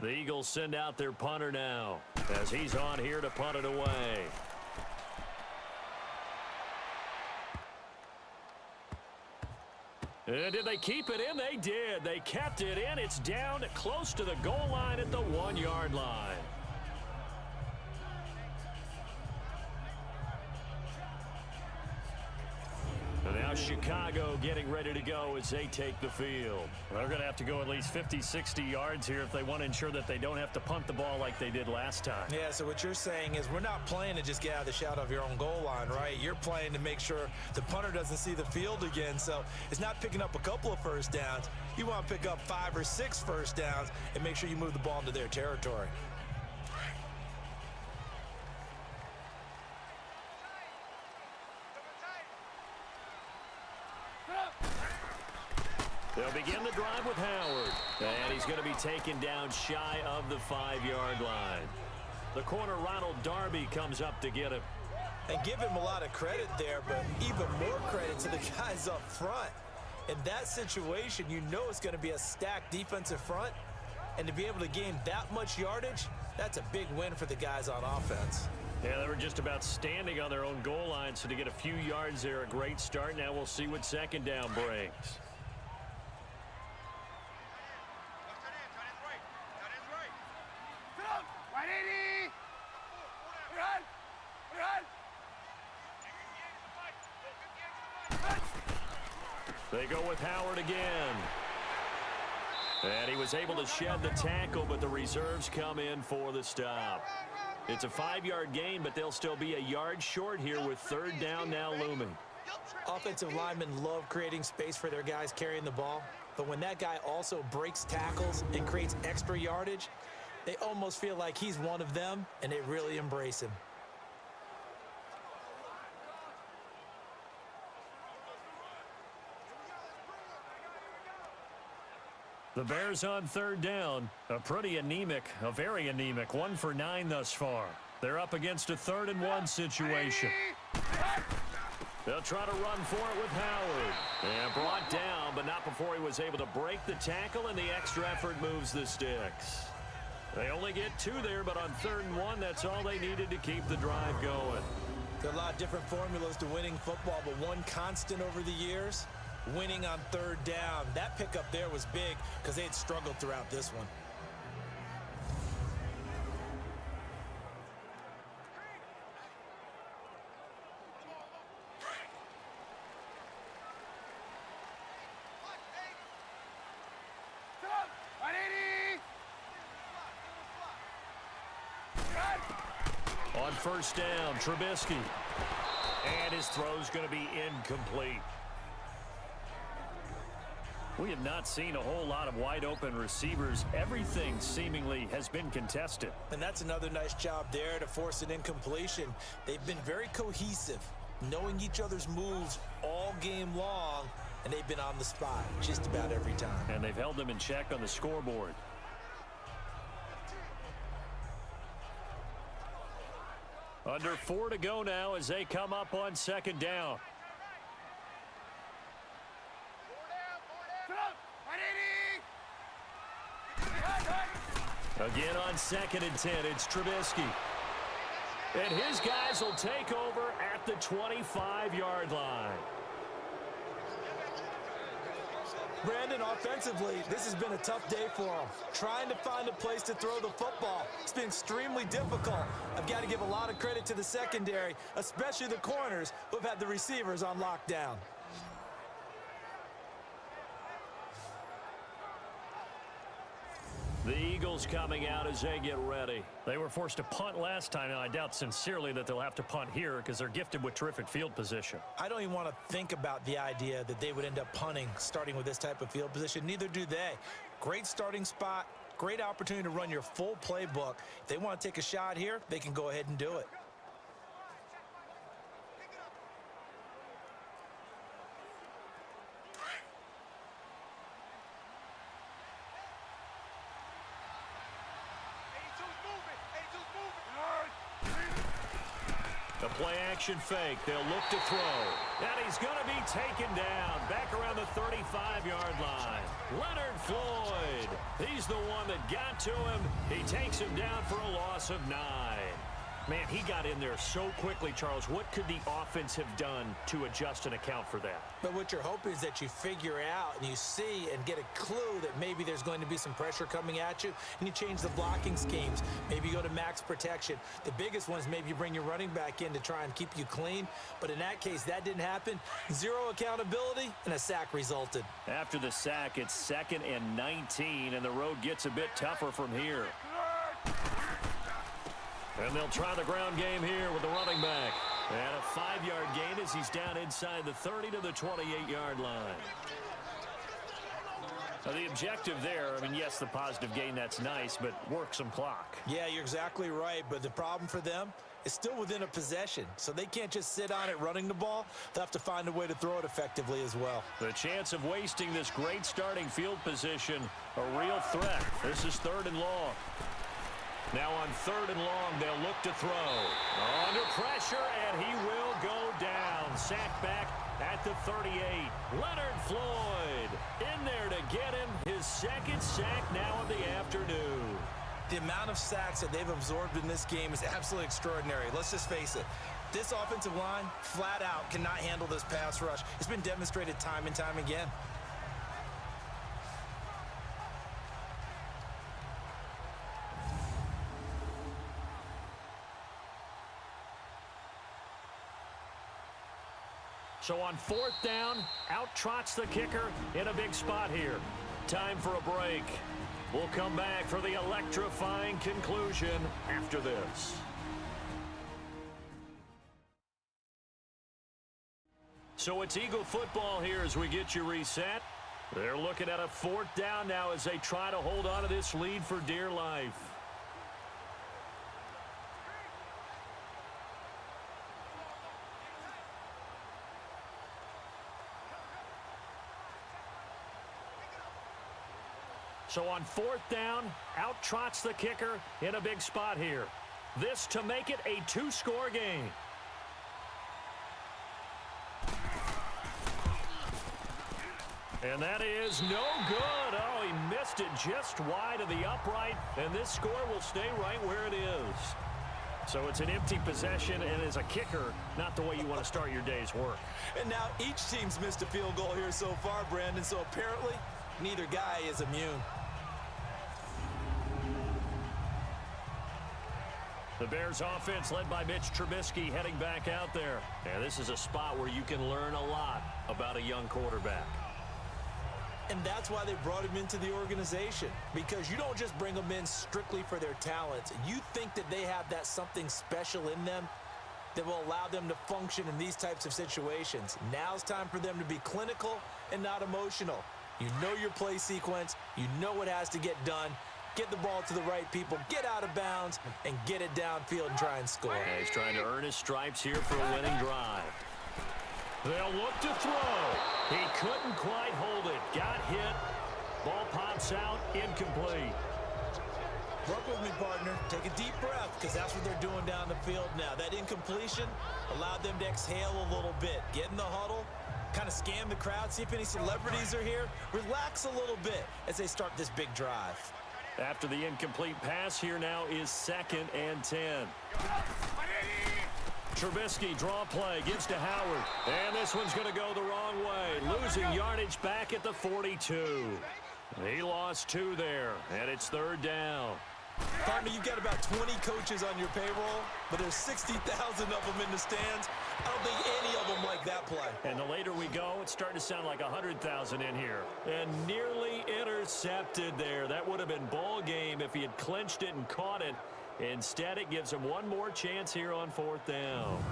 The Eagles send out their punter now, as he's on here to punt it away. And did they keep it in? They did. They kept it in. It's down close to the goal line at the 1-yard line. And now Chicago getting ready to go as they take the field. They're going to have to go at least 50, 60 yards here if they want to ensure that they don't have to punt the ball like they did last time. Yeah, so what you're saying is we're not playing to just get out of the shadow of your own goal line, right? You're playing to make sure the punter doesn't see the field again. So it's not picking up a couple of first downs. You want to pick up 5 or 6 first downs and make sure you move the ball into their territory. They'll begin the drive with Howard. And he's going to be taken down shy of the 5-yard line. The corner, Ronald Darby, comes up to get him. And give him a lot of credit there, but even more credit to the guys up front. In that situation, you know it's going to be a stacked defensive front. And to be able to gain that much yardage, that's a big win for the guys on offense. Yeah, they were just about standing on their own goal line, so to get a few yards there, a great start. Now we'll see what second down brings. They go with Howard again. And he was able to shed the tackle, but the reserves come in for the stop. It's a 5-yard gain, but they'll still be a yard short here with third down now looming. Offensive linemen love creating space for their guys carrying the ball, but when that guy also breaks tackles and creates extra yardage, they almost feel like he's one of them, and they really embrace him. The Bears on third down. A very anemic 1 for 9 thus far. They're up against a 3rd and 1 situation. They'll try to run for it with Howard. And brought down, but not before he was able to break the tackle, and the extra effort moves the sticks. They only get 2 there, but on 3rd and 1, that's all they needed to keep the drive going. There are a lot of different formulas to winning football, but one constant over the years, winning on third down. That pickup there was big because they had struggled throughout this one. On first down, Trubisky. And his throw's going to be incomplete. We have not seen a whole lot of wide-open receivers. Everything seemingly has been contested. And that's another nice job there to force an incompletion. They've been very cohesive, knowing each other's moves all game long, and they've been on the spot just about every time. And they've held them in check on the scoreboard. Under 4 to go now as they come up on second down. Again on 2nd and 10, it's Trubisky. And his guys will take over at the 25-yard line. Brandon, offensively, this has been a tough day for them. Trying to find a place to throw the football. It's been extremely difficult. I've got to give a lot of credit to the secondary, especially the corners who have had the receivers on lockdown. The Eagles coming out as they get ready. They were forced to punt last time. Now, I doubt sincerely that they'll have to punt here because they're gifted with terrific field position. I don't even want to think about the idea that they would end up punting starting with this type of field position. Neither do they. Great starting spot, great opportunity to run your full playbook. If they want to take a shot here, they can go ahead and do it. The play-action fake. They'll look to throw. And he's going to be taken down back around the 35-yard line. Leonard Floyd. He's the one that got to him. He takes him down for a loss of 9. Man, he got in there so quickly, Charles. What could the offense have done to adjust and account for that? But what you're hoping is that you figure out and you see and get a clue that maybe there's going to be some pressure coming at you, and you change the blocking schemes. Maybe you go to max protection. The biggest one is maybe you bring your running back in to try and keep you clean. But in that case, that didn't happen. 0 accountability, and a sack resulted. After the sack, it's 2nd and 19, and the road gets a bit tougher from here. And they'll try the ground game here with the running back. And a 5-yard gain as he's down inside the 30 to the 28-yard line. Now the objective there, I mean, yes, the positive gain, that's nice, but work some clock. Yeah, you're exactly right. But the problem for them, is still within a possession, so they can't just sit on it running the ball. They'll have to find a way to throw it effectively as well. The chance of wasting this great starting field position, a real threat. This is 3rd and long. Now on 3rd and long, they'll look to throw. Under pressure, and he will go down. Sacked back at the 38. Leonard Floyd in there to get him his 2nd sack now of the afternoon. The amount of sacks that they've absorbed in this game is absolutely extraordinary. Let's just face it. This offensive line, flat out, cannot handle this pass rush. It's been demonstrated time and time again. So on 4th down, out trots the kicker in a big spot here. Time for a break. We'll come back for the electrifying conclusion after this. So it's Eagle football here as we get you reset. They're looking at a 4th down now as they try to hold on to this lead for dear life. So on 4th down, out trots the kicker in a big spot here. This to make it a 2-score game. And that is no good. Oh, he missed it just wide of the upright, and this score will stay right where it is. So it's an empty possession, and as a kicker, not the way you want to start your day's work. And now each team's missed a field goal here so far, Brandon, so apparently neither guy is immune. The Bears offense led by Mitch Trubisky heading back out there. And this is a spot where you can learn a lot about a young quarterback. And that's why they brought him into the organization, because you don't just bring them in strictly for their talents. You think that they have that something special in them that will allow them to function in these types of situations. Now's time for them to be clinical and not emotional. You know your play sequence. You know what has to get done. Get the ball to the right people, get out of bounds, and get it downfield and try and score. Yeah, he's trying to earn his stripes here for a winning drive. They'll look to throw. He couldn't quite hold it. Got hit. Ball pops out, incomplete. Work with me, partner. Take a deep breath, because that's what they're doing down the field now. That incompletion allowed them to exhale a little bit. Get in the huddle, kind of scan the crowd, see if any celebrities are here. Relax a little bit as they start this big drive. After the incomplete pass, here now is 2nd and 10. Trubisky draw play, gives to Howard. And this one's going to go the wrong way. Losing yardage back at the 42. He lost 2 there, and it's 3rd down. Partner, you've got about 20 coaches on your payroll, but there's 60,000 of them in the stands. I don't think any of them like that play. And the later we go, it's starting to sound like 100,000 in here. And nearly intercepted there. That would have been ball game if he had clinched it and caught it. Instead, it gives him one more chance here on 4th down.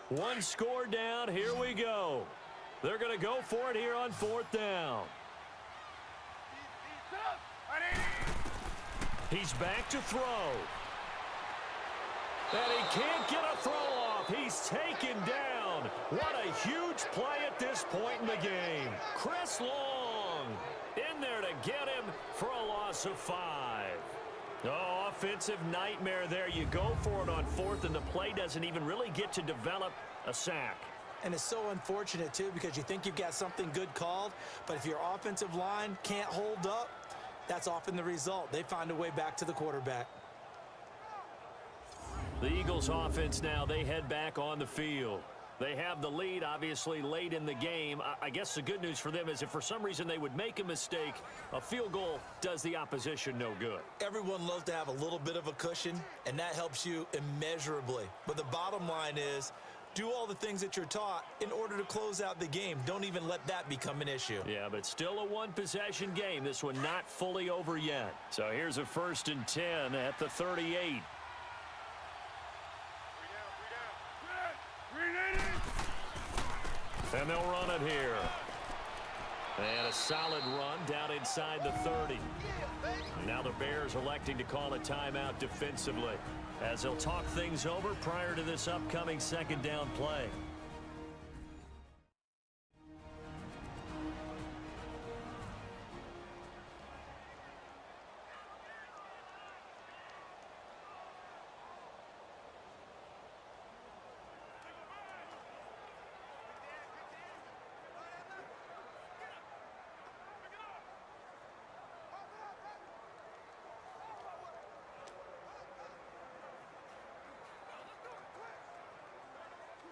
One score down. Here we go. They're going to go for it here on 4th down. He's back to throw. And he can't get a throw off. He's taken down. What a huge play at this point in the game. Chris Long in there to get him for a loss of 5. Oh, offensive nightmare there. You go for it on 4th, and the play doesn't even really get to develop a sack. And it's so unfortunate, too, because you think you've got something good called, but if your offensive line can't hold up, that's often the result. They find a way back to the quarterback. The Eagles offense now, they head back on the field. They have the lead, obviously, late in the game. I guess the good news for them is if for some reason they would make a mistake, a field goal does the opposition no good. Everyone loves to have a little bit of a cushion, and that helps you immeasurably. But the bottom line is, do all the things that you're taught in order to close out the game. Don't even let that become an issue. Yeah, but still a one-possession game. This one not fully over yet. So here's a 1st and 10 at the 38. And And they'll run it here. And a solid run down inside the 30. Now the Bears electing to call a timeout defensively as they'll talk things over prior to this upcoming second down play.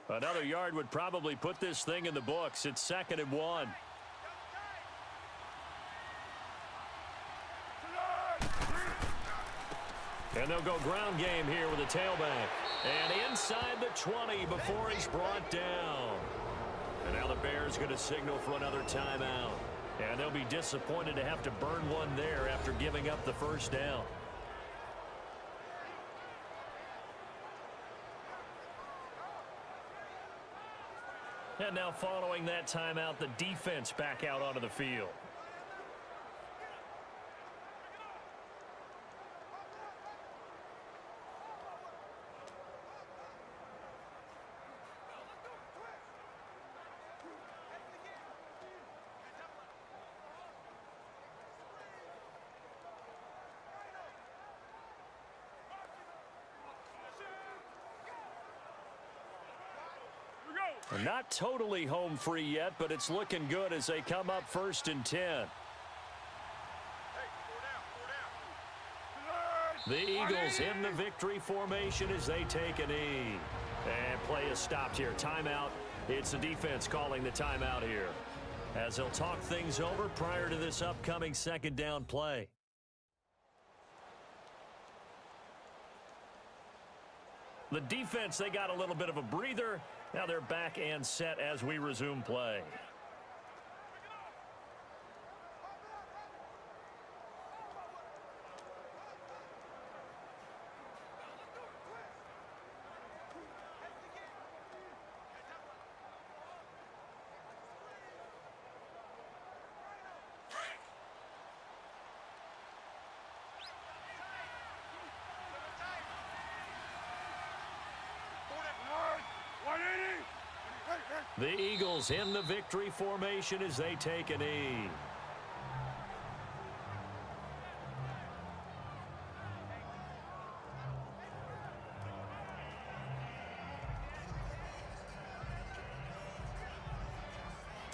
Another yard would probably put this thing in the books. It's 2nd and 1. And they'll go ground game here with a tailback. And inside the 20 before he's brought down. And now the Bears going to signal for another timeout. And they'll be disappointed to have to burn one there after giving up the first down. And now following that timeout, the defense back out onto the field. Not totally home free yet, but it's looking good as they come up 1st and 10. The Eagles in the victory formation as they take a knee. And play is stopped here. Timeout. It's the defense calling the timeout here as they'll talk things over prior to this upcoming second down play. The defense, they got a little bit of a breather. Now they're back and set as we resume play. The Eagles in the victory formation as they take a knee.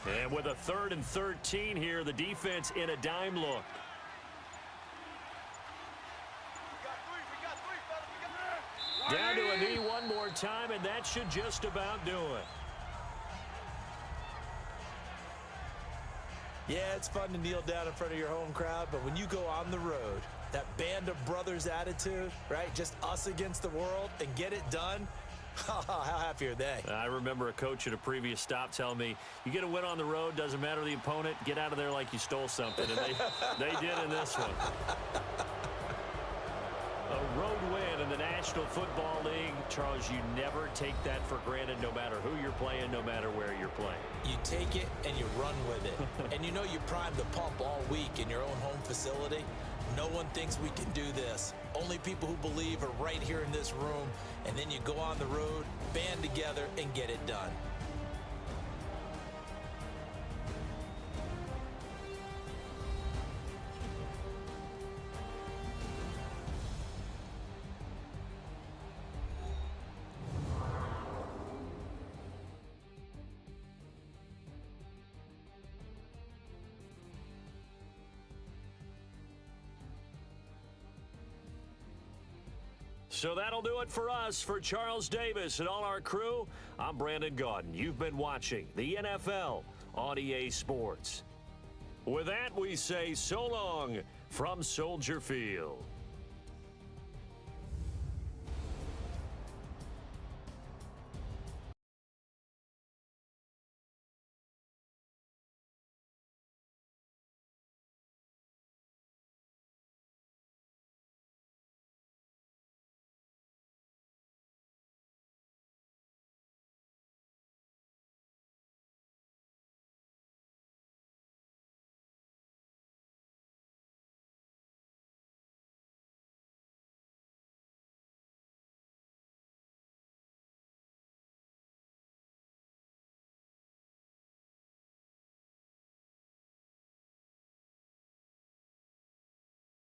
And with a 3rd and 13 here, the defense in a dime look. Down to a knee one more time, and that should just about do it. Yeah, it's fun to kneel down in front of your home crowd, but when you go on the road, that band of brothers attitude, right? Just us against the world and get it done. How happy are they? I remember a coach at a previous stop telling me, you get a win on the road, doesn't matter the opponent, get out of there like you stole something. And they did in this one. A road win in the National Football League. Charles, you never take that for granted no matter who you're playing, no matter where you're playing. You take it and you run with it. And you know you primed the pump all week in your own home facility. No one thinks we can do this. Only people who believe are right here in this room. And then you go on the road, band together, and get it done. So that'll do it for us. For Charles Davis and all our crew, I'm Brandon Gaudin. You've been watching the NFL on EA Sports. With that, we say so long from Soldier Field.